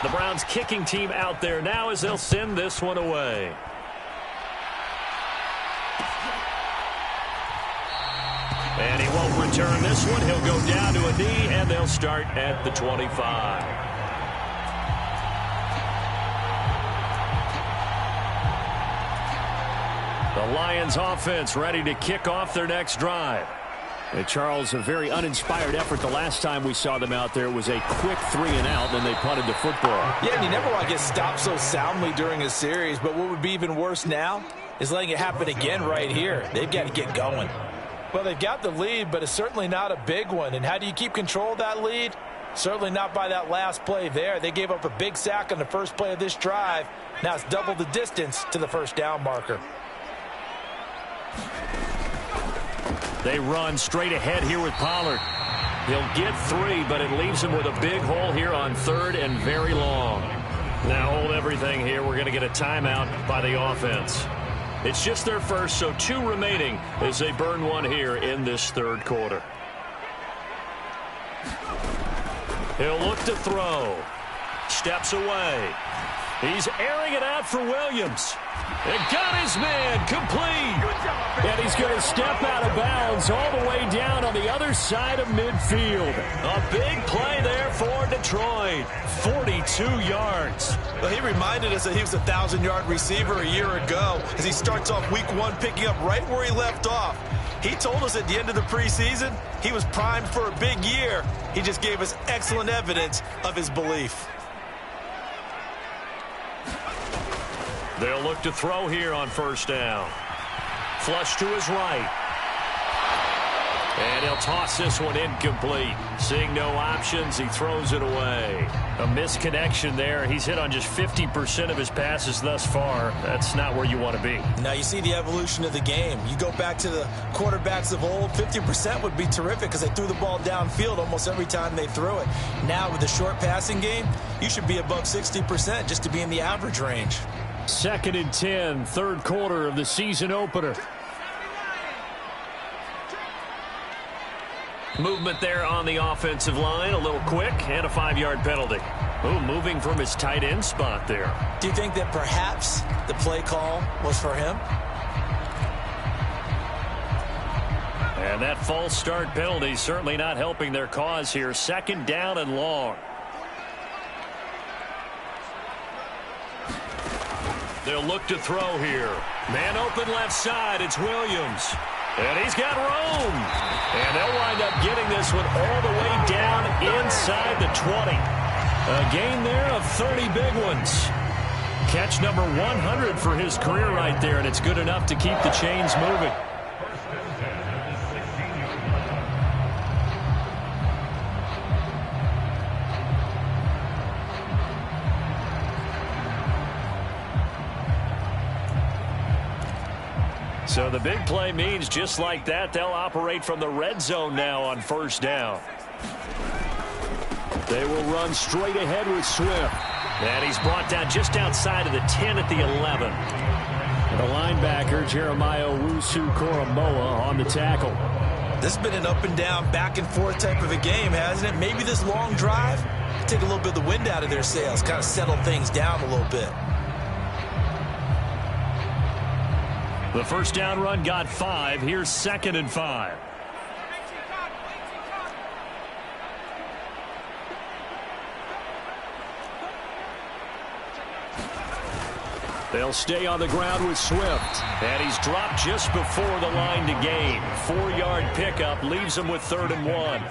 The Browns kicking team out there now as they'll send this one away. And he won't return this one. He'll go down to a knee, and they'll start at the 25. The Lions offense ready to kick off their next drive. And Charles, a very uninspired effort the last time we saw them out there. It was a quick 3-and-out, then they punted the football.
Yeah, and you never want to get stopped so soundly during a series, but what would be even worse now is letting it happen again right here. They've got to get going. Well, they've got the lead, but it's certainly not a big one. And how do you keep control of that lead? Certainly not by that last play there. They gave up a big sack on the first play of this drive. Now it's double the distance to the first down marker.
They run straight ahead here with Pollard. He'll get 3, but it leaves him with a big hole here on 3rd and very long. Now hold everything here. We're going to get a timeout by the offense. It's just their first, so 2 remaining as they burn one here in this 3rd quarter. He'll look to throw. Steps away. He's airing it out for Williams. And got his man complete. And he's going to step out of bounds all the way down on the other side of midfield. A big play there for Detroit. 42 yards.
Well, he reminded us that he was a 1,000-yard receiver a year ago as he starts off week 1 picking up right where he left off. He told us at the end of the preseason he was primed for a big year. He just gave us excellent evidence of his belief.
They'll look to throw here on first down. Flush to his right. And he'll toss this one incomplete. Seeing no options, he throws it away. A misconnection there. He's hit on just 50% of his passes thus far. That's not where you want to be.
Now you see the evolution of the game. You go back to the quarterbacks of old, 50% would be terrific because they threw the ball downfield almost every time they threw it. Now with the short passing game, you should be above 60% just to be in the average range.
2nd and 10, 3rd quarter of the season opener. Movement there on the offensive line, a little quick, and a 5-yard penalty. Ooh, moving from his tight end spot there.
Do you think that perhaps the play call was for him?
And that false start penalty certainly not helping their cause here. 2nd down and long. They'll look to throw here. Man open left side. It's Williams. And he's got room. And they'll wind up getting this one all the way down inside the 20. A gain there of 30 big ones. Catch number 100 for his career right there, and it's good enough to keep the chains moving. So the big play means just like that, they'll operate from the red zone now on first down. They will run straight ahead with Swift. And he's brought down just outside of the 10 at the 11. And the linebacker, Jeremiah Owusu-Koramoah, on the tackle.
This has been an up and down, back and forth type of a game, hasn't it? Maybe this long drive
to take a little bit of the wind out of their sails, kind of settle things down a little bit.
The first down run got 5. Here's 2nd and 5. They'll stay on the ground with Swift. And he's dropped just before the line to gain. 4-yard pickup leaves him with 3rd and 1.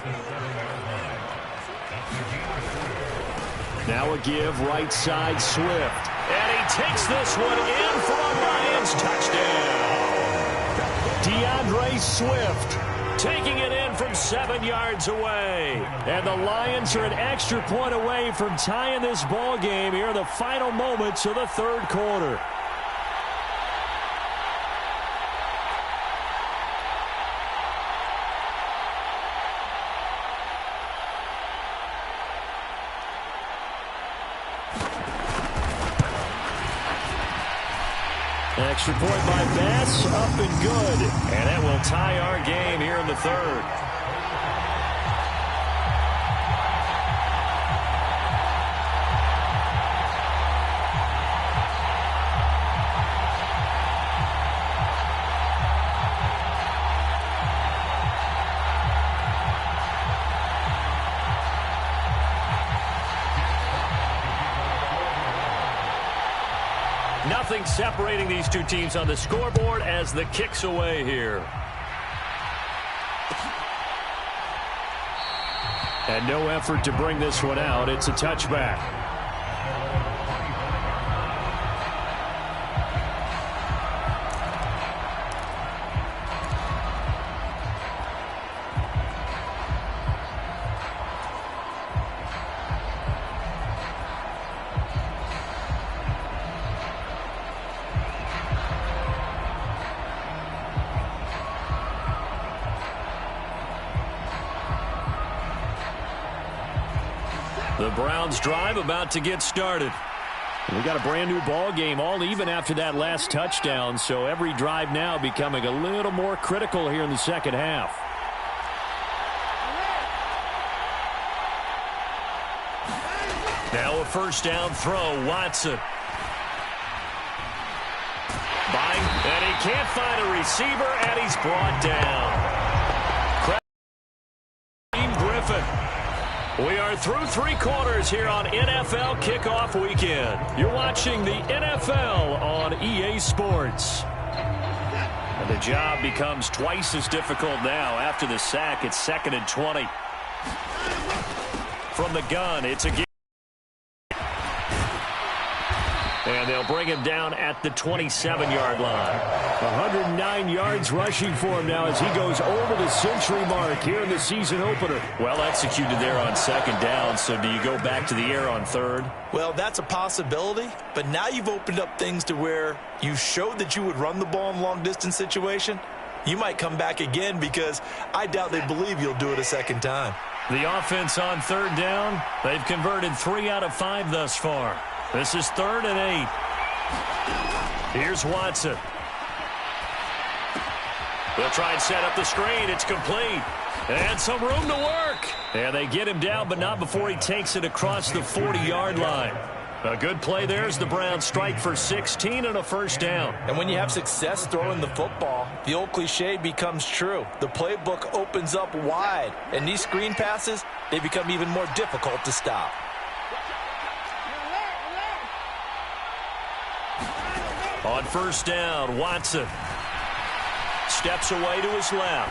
Now a give right side Swift. And he takes this one in for a Lions touchdown. DeAndre Swift taking it in from 7 yards away. And the Lions are an extra point away from tying this ball game here in the final moments of the 3rd quarter. Extra point by Bass, up and good. And that will tie our game here in the 3rd. Nothing separating these two teams on the scoreboard as the kick's away here. And no effort to bring this one out. It's a touchback. The Browns drive about to get started. We got a brand new ball game, all even after that last touchdown, so every drive now becoming a little more critical here in the second half. Now a first down throw, Watson. And he can't find a receiver, and he's brought down. Griffin. We are through 3 quarters here on NFL Kickoff Weekend. You're watching the NFL on EA Sports. And the job becomes twice as difficult now after the sack. It's 2nd and 20. From the gun, it's a game. And they'll bring him down at the 27-yard line. 109 yards rushing for him now as he goes over the century mark here in the season opener. Well executed there on 2nd down, so do you go back to the air on 3rd?
Well, that's a possibility, but now you've opened up things to where you showed that you would run the ball in a long-distance situation. You might come back again because I doubt they believe you'll do it a second time.
The offense on 3rd down, they've converted 3 out of 5 thus far. This is 3rd and 8. Here's Watson. They'll try and set up the screen. It's complete. And some room to work. And they get him down, but not before he takes it across the 40-yard line. A good play there as the Browns strike for 16 and a first down.
And when you have success throwing the football, the old cliche becomes true. The playbook opens up wide. And these screen passes, they become even more difficult to stop.
On first down, Watson steps away to his left.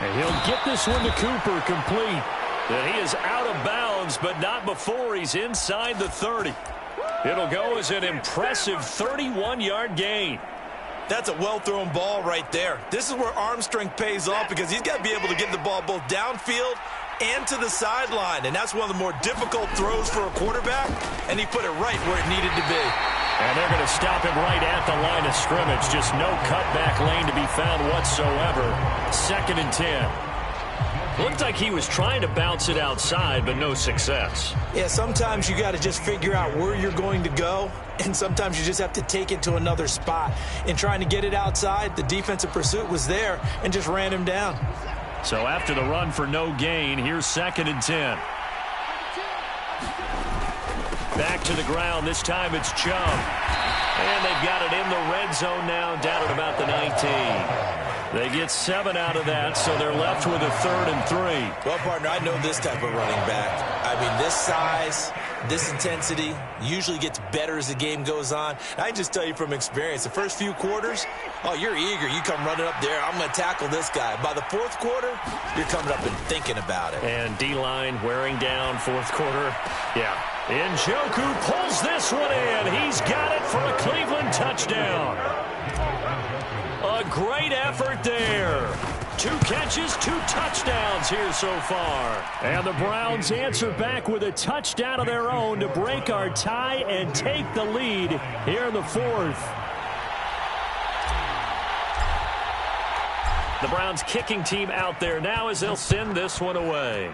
And he'll get this one to Cooper complete. And he is out of bounds, but not before he's inside the 30. It'll go as an impressive 31-yard gain.
That's a well-thrown ball right there. This is where arm strength pays off because he's got to be able to get the ball both downfield and to the sideline. And that's one of the more difficult throws for a quarterback, and he put it right where it needed to be.
And they're going to stop him right at the line of scrimmage. Just no cutback lane to be found whatsoever. 2nd and 10. Looked like he was trying to bounce it outside, but no success.
Yeah, sometimes you got to just figure out where you're going to go, and sometimes you just have to take it to another spot. In trying to get it outside, the defensive pursuit was there and just ran him down.
So after the run for no gain, here's 2nd and 10.
Back to the ground. This time it's Chubb. And they've got it in the red zone now, down at about the 19. They get 7 out of that, so they're left with a 3rd and 3.
Well, partner, I know this type of running back. I mean, this size, this intensity usually gets better as the game goes on. I can just tell you from experience, the first few quarters, oh, you're eager. You come running up there, I'm going to tackle this guy. By the 4th quarter, you're coming up and thinking about it.
And D-line wearing down 4th quarter. Yeah. Njoku pulls this one in. He's got it for a Cleveland touchdown. A great effort there. 2 catches, 2 touchdowns here so far. And the Browns answer back with a touchdown of their own to break our tie and take the lead here in the 4th. The Browns kicking team out there now as they'll send this one away.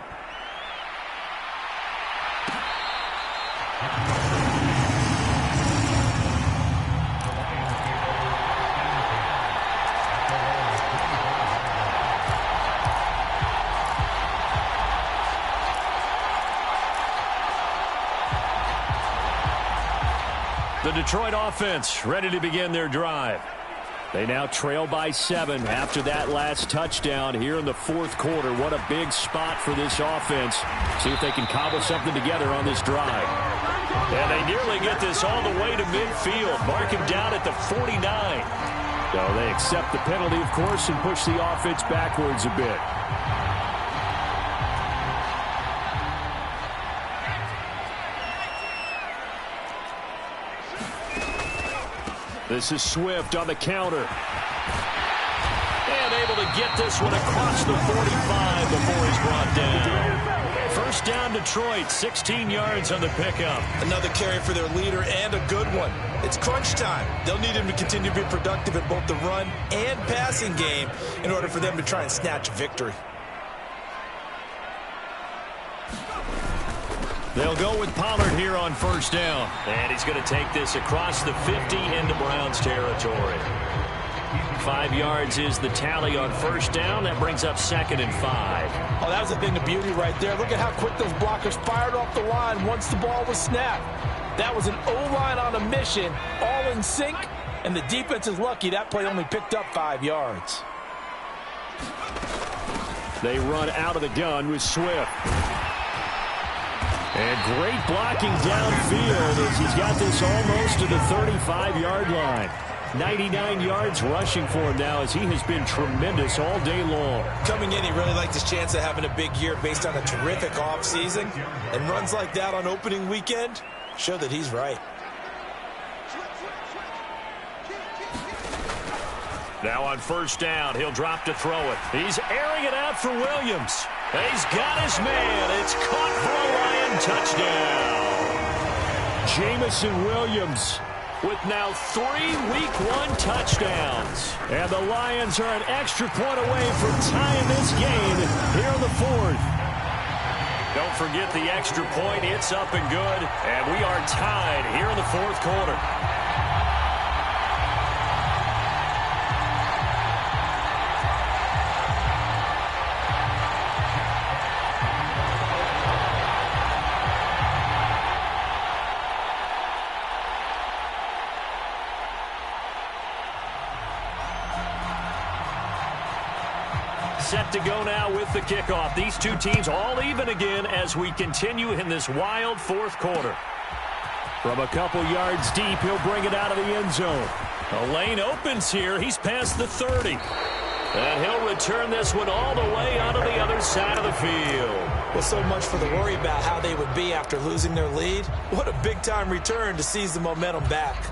The Detroit offense ready to begin their drive. They now trail by 7 after that last touchdown here in the 4th quarter. What a big spot for this offense. See if they can cobble something together on this drive. And they nearly get this all the way to midfield. Mark him down at the 49. So they accept the penalty, of course, and push the offense backwards a bit. This is Swift on the counter. And able to get this one across the 45 before he's brought down. First down Detroit, 16 yards on the pickup.
Another carry for their leader and a good one. It's crunch time. They'll need him to continue to be productive in both the run and passing game in order for them to try and snatch a victory.
They'll go with Pollard here on first down. And he's going to take this across the 50 into Browns territory. 5 yards is the tally on first down. That brings up 2nd and 5.
Oh, that was a thing of beauty right there. Look at how quick those blockers fired off the line once the ball was snapped. That was an O-line on a mission, all in sync, and the defense is lucky that play only picked up 5 yards.
They run out of the gun with Swift. And great blocking downfield as he's got this almost to the 35-yard line. 99 yards rushing for him now as he has been tremendous all day long.
Coming in, he really liked his chance of having a big year based on a terrific offseason. And runs like that on opening weekend show that he's right.
Now on first down, he'll drop to throw it. He's airing it out for Williams. He's got his man. It's caught for a Lion touchdown. Jamison Williams with now 3 Week 1 touchdowns. And the Lions are an extra point away from tying this game here in the 4th. Don't forget the extra point. It's up and good. And we are tied here in the 4th quarter. Set to go now with the kickoff. These two teams all even again as we continue in this wild 4th quarter. From a couple yards deep, he'll bring it out of the end zone. A lane opens here. He's past the 30. And he'll return this one all the way onto the other side of the field.
Well, so much for the worry about how they would be after losing their lead. What a big-time return to seize the momentum back.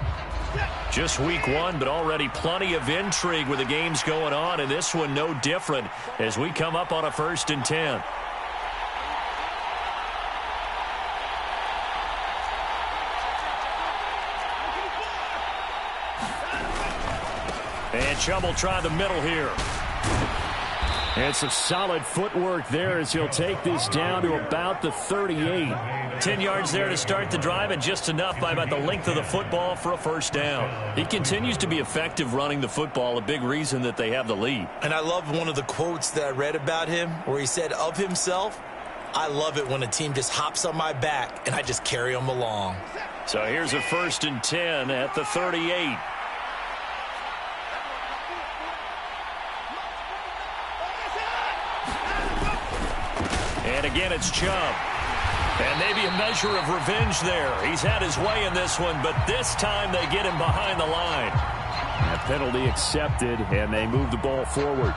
Just week 1, but already plenty of intrigue with the games going on, and this one no different as we come up on a 1st and 10. And Chubb will try the middle here. And some solid footwork there as he'll take this down to about the 38. 10 yards there to start the drive, and just enough by about the length of the football for a first down. He continues to be effective running the football, a big reason that they have the lead.
And I love one of the quotes that I read about him where he said of himself, I love it when a team just hops on my back and I just carry them along.
So here's a 1st and 10 at the 38. And again, it's Chubb. And maybe a measure of revenge there. He's had his way in this one, but this time they get him behind the line. That penalty accepted, and they move the ball forward.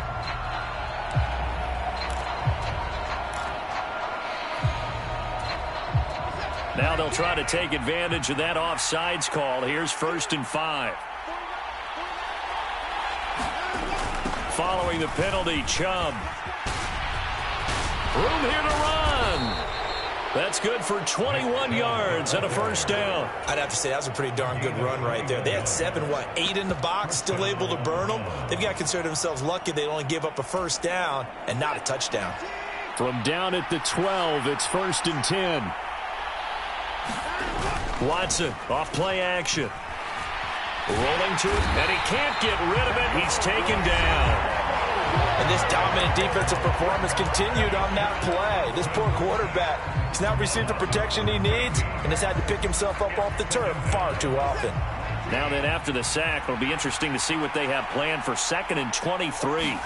Now they'll try to take advantage of that offsides call. Here's 1st and 5. Following the penalty, Chubb. Room here to run. That's good for 21 yards and a 1st down.
I'd have to say that was a pretty darn good run right there. They had 8 in the box, still able to burn them. They've got to consider themselves lucky they only gave up a 1st down and not a touchdown.
From down at the 12, it's 1st and 10. Watson off play action. Rolling to it, and he can't get rid of it. He's taken down.
And this dominant defensive performance continued on that play. This poor quarterback has not received the protection he needs and has had to pick himself up off the turf far too often.
Now then, after the sack, it'll be interesting to see what they have planned for 2nd and 23.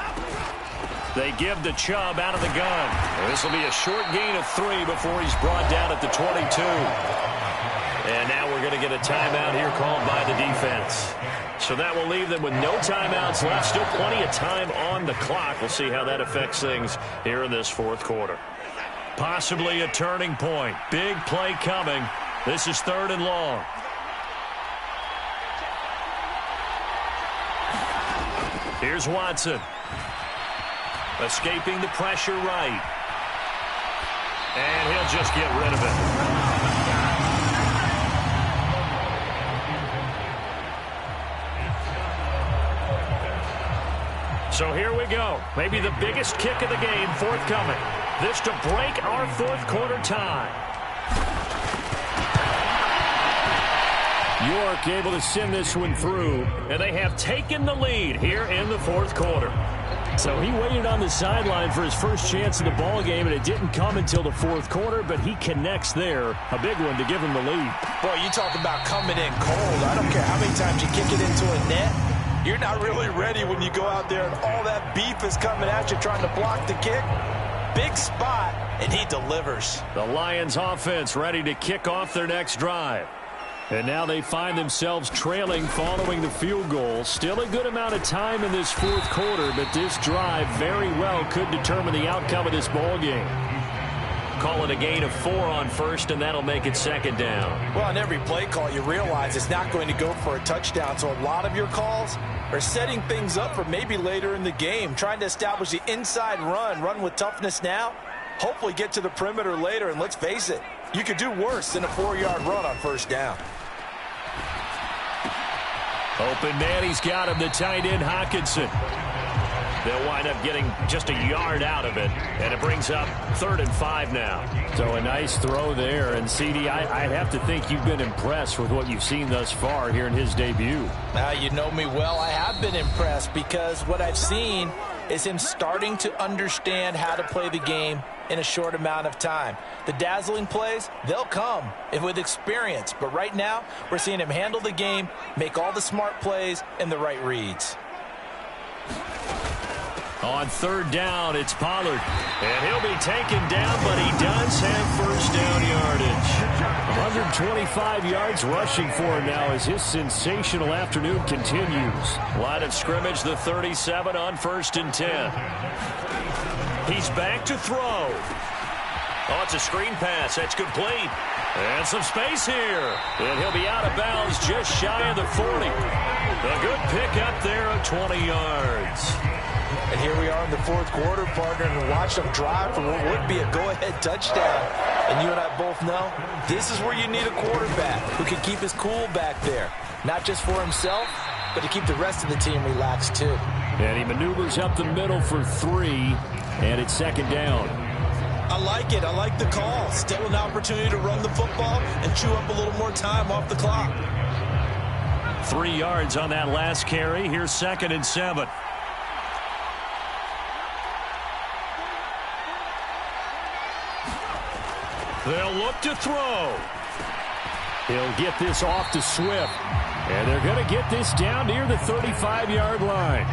They give the Chubb out of the gun. This will be a short gain of 3 before he's brought down at the 22. And now we're going to get a timeout here called by the defense. So that will leave them with no timeouts left. Still plenty of time on the clock. We'll see how that affects things here in this 4th quarter. Possibly a turning point. Big play coming. This is 3rd and long. Here's Watson. Escaping the pressure right. And he'll just get rid of it. So here we go. Maybe the biggest kick of the game forthcoming. This to break our 4th quarter tie. York able to send this one through, and they have taken the lead here in the 4th quarter. So he waited on the sideline for his first chance of the ball game, and it didn't come until the 4th quarter, but he connects there. A big one to give him the lead.
Boy, you talk about coming in cold. I don't care how many times you kick it into a net. You're not really ready when you go out there and all that beef is coming at you trying to block the kick. Big spot, and he delivers.
The Lions offense ready to kick off their next drive. And now they find themselves trailing following the field goal. Still a good amount of time in this 4th quarter, but this drive very well could determine the outcome of this ball game. Call it a gain of 4 on 1st, and that'll make it 2nd down.
Well, on every play call, you realize it's not going to go for a touchdown. So a lot of your calls are setting things up for maybe later in the game, trying to establish the inside run with toughness now, hopefully get to the perimeter later. And let's face it, you could do worse than a 4-yard run on 1st down.
Open man, he's got him, the tight end, Hockenson. They'll wind up getting just a yard out of it, and it brings up 3rd and 5 now. So a nice throw there, and CD, I'd have to think you've been impressed with what you've seen thus far here in his debut.
You know me well. I have been impressed because what I've seen is him starting to understand how to play the game in a short amount of time. The dazzling plays, they'll come with experience, but right now we're seeing him handle the game, make all the smart plays, and the right reads.
On 3rd down, it's Pollard. And he'll be taken down, but he does have 1st down yardage. 125 yards rushing for him now as his sensational afternoon continues. Line of scrimmage, the 37 on 1st and 10. He's back to throw. Oh, it's a screen pass. That's complete. And some space here. And he'll be out of bounds just shy of the 40. A good pickup there of 20 yards.
And here we are in the 4th quarter, partner, and watch them drive for what would be a go-ahead touchdown. And you and I both know this is where you need a quarterback who can keep his cool back there. Not just for himself, but to keep the rest of the team relaxed too.
And he maneuvers up the middle for 3, and it's 2nd down.
I like it. I like the call. Still an opportunity to run the football and chew up a little more time off the clock.
3 yards on that last carry. Here's 2nd and 7. They'll look to throw.
He'll get this off to Swift. And they're going to get this down near the 35-yard line.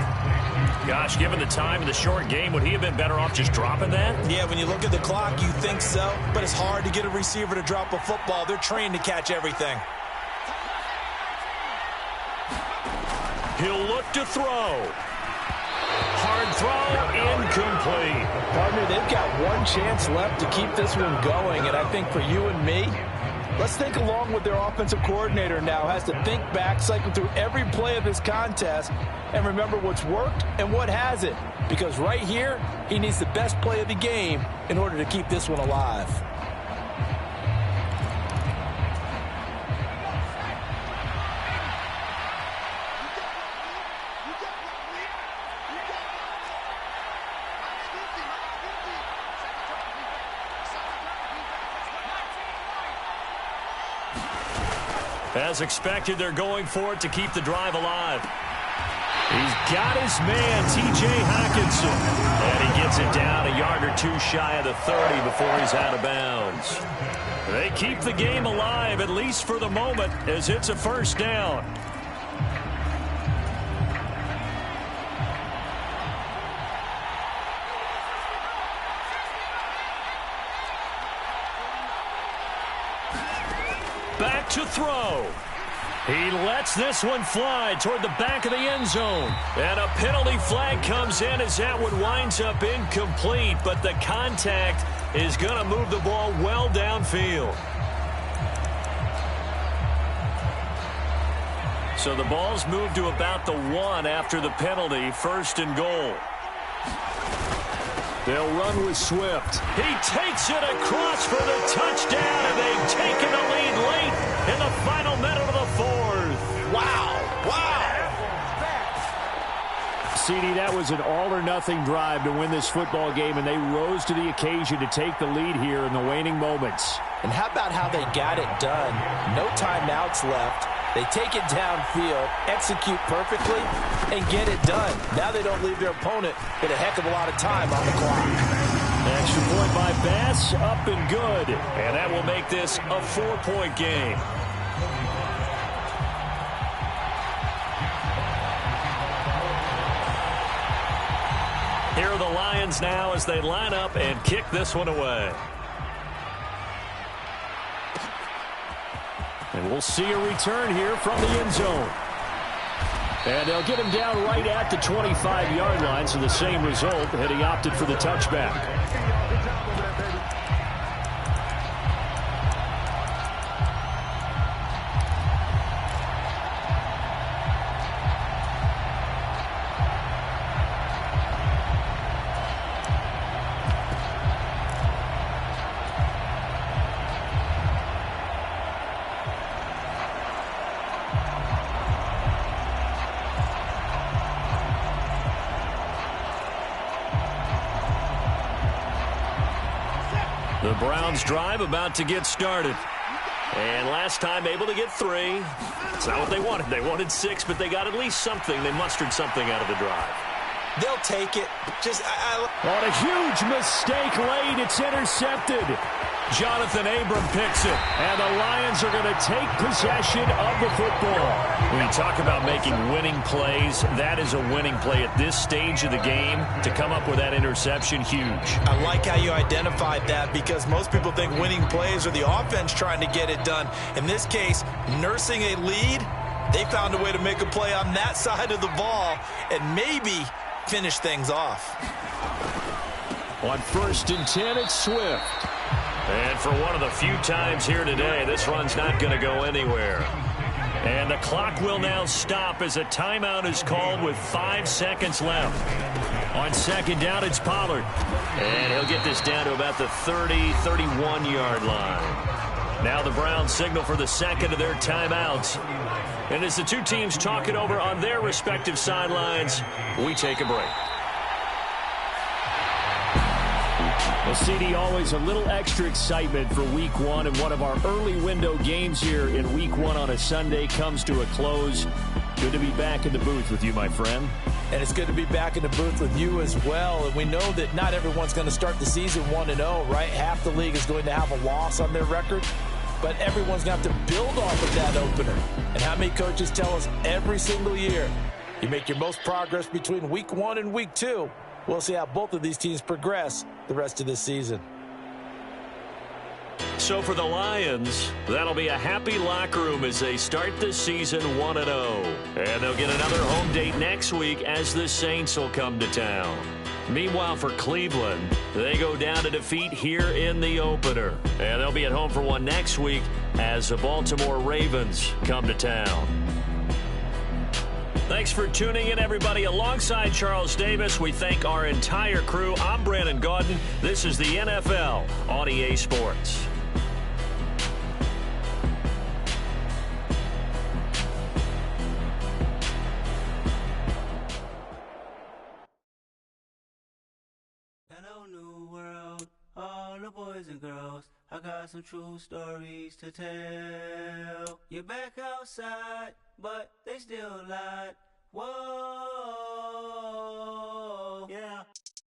Gosh, given the time of the short game, would he have been better off just dropping that?
Yeah, when you look at the clock, you think so. But it's hard to get a receiver to drop a football. They're trained to catch everything.
He'll look to throw. Hard throw, incomplete.
Partner, they've got one chance left to keep this one going, and I think for you and me, let's think along with their offensive coordinator now. Has to think back, cycle through every play of this contest, and remember what's worked and what hasn't. Because right here, he needs the best play of the game in order to keep this one alive.
As expected, they're going for it to keep the drive alive. He's got his man, T.J. Hockenson. And he gets it down a yard or two shy of the 30 before he's out of bounds. They keep the game alive, at least for the moment, as it's a first down. Back to throw. He lets this one fly toward the back of the end zone. And a penalty flag comes in as that one winds up incomplete. But the contact is going to move the ball well downfield. So the ball's moved to about the 1 after the penalty. First and goal. They'll run with Swift. He takes it across for the touchdown, and they've taken the lead late in the final minute of the fourth.
Wow.
CD, that was an all-or-nothing drive to win this football game, and they rose to the occasion to take the lead here in the waning moments.
And how about how they got it done? No timeouts left. They take it downfield, execute perfectly, and get it done. Now they don't leave their opponent with a heck of a lot of time on the clock.
Extra point by Bass, up and good. And that will make this a 4-point game. Here are the Lions now as they line up and kick this one away.
And we'll see a return here from the end zone. And they'll get him down right at the 25-yard line, so the same result had he opted for the touchback.
The Browns drive about to get started. And last time able to get 3. It's not what they wanted. They wanted 6, but they got at least something. They mustered something out of the drive.
They'll take it.
On a huge mistake late, it's intercepted.
Jonathan Abram picks it.
And the Lions are going to take possession of the football.
When you talk about making winning plays, that is a winning play at this stage of the game. To come up with that interception, huge.
I like how you identified that, because most people think winning plays are the offense trying to get it done. In this case, nursing a lead, they found a way to make a play on that side of the ball and maybe finish things off.
On 1st and 10, it's Swift.
And for one of the few times here today, this run's not going to go anywhere. And the clock will now stop as a timeout is called with 5 seconds left. On 2nd down, it's Pollard. And he'll get this down to about the 30, 31-yard line. Now the Browns signal for the second of their timeouts. And as the two teams talk it over on their respective sidelines, we take a break.
Well, CD, always a little extra excitement for Week 1, and one of our early window games here in Week 1 on a Sunday comes to a close. Good to be back in the booth with you, my friend.
And it's good to be back in the booth with you as well. And we know that not everyone's going to start the season 1-0, right? Half the league is going to have a loss on their record. But everyone's going to have to build off of that opener. And how many coaches tell us every single year, you make your most progress between week 1 and week 2. We'll see how both of these teams progress the rest of this season.
So for the Lions, that'll be a happy locker room as they start the season 1-0. And they'll get another home date next week as the Saints will come to town. Meanwhile, for Cleveland, they go down to defeat here in the opener. And they'll be at home for one next week as the Baltimore Ravens come to town. Thanks for tuning in, everybody. Alongside Charles Davis, we thank our entire crew. I'm Brandon Gaudin. This is the NFL on EA Sports.
Hello, new world, all the boys and girls. I got some true stories to tell. You're back outside, but they still lied. Whoa, yeah.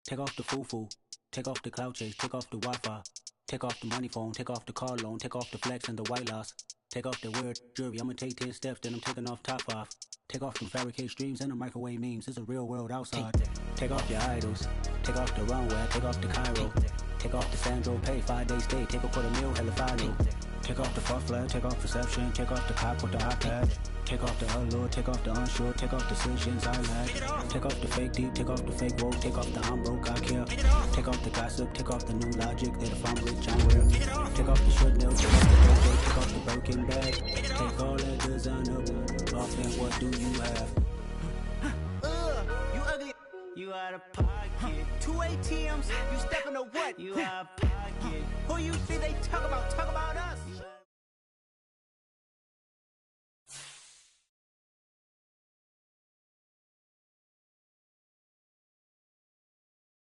Take off the foo-foo, take off the cloud chase, take off the Wi-Fi, take off the money phone, take off the car loan, take off the flex and the white loss. Take off the weird jewelry, I'ma take 10 steps, then I'm taking off top 5. Take off them fabricate streams and the microwave memes, it's a real world outside. Take off your idols, take off the runway, take off the Cairo. Take off the Sandro pay, 5-day stay, take off for the meal, hella final. Take off the fuck flag, take off perception, take off the cop with the iPad. Take off the allure, take off the unsure, take off decisions I lack. Take off the fake deep, take off the fake woke, take off the I'm broke, I care. Take off the gossip, take off the new logic, that if I'm rich, I'm real. Take off the short nail, take off the dojo, take off the broken bag. Take all that designer off, and what do you have? You ugly. You out of pocket. 2 ATMs, you stepping to what? You out of pocket. Who you think they talk about us?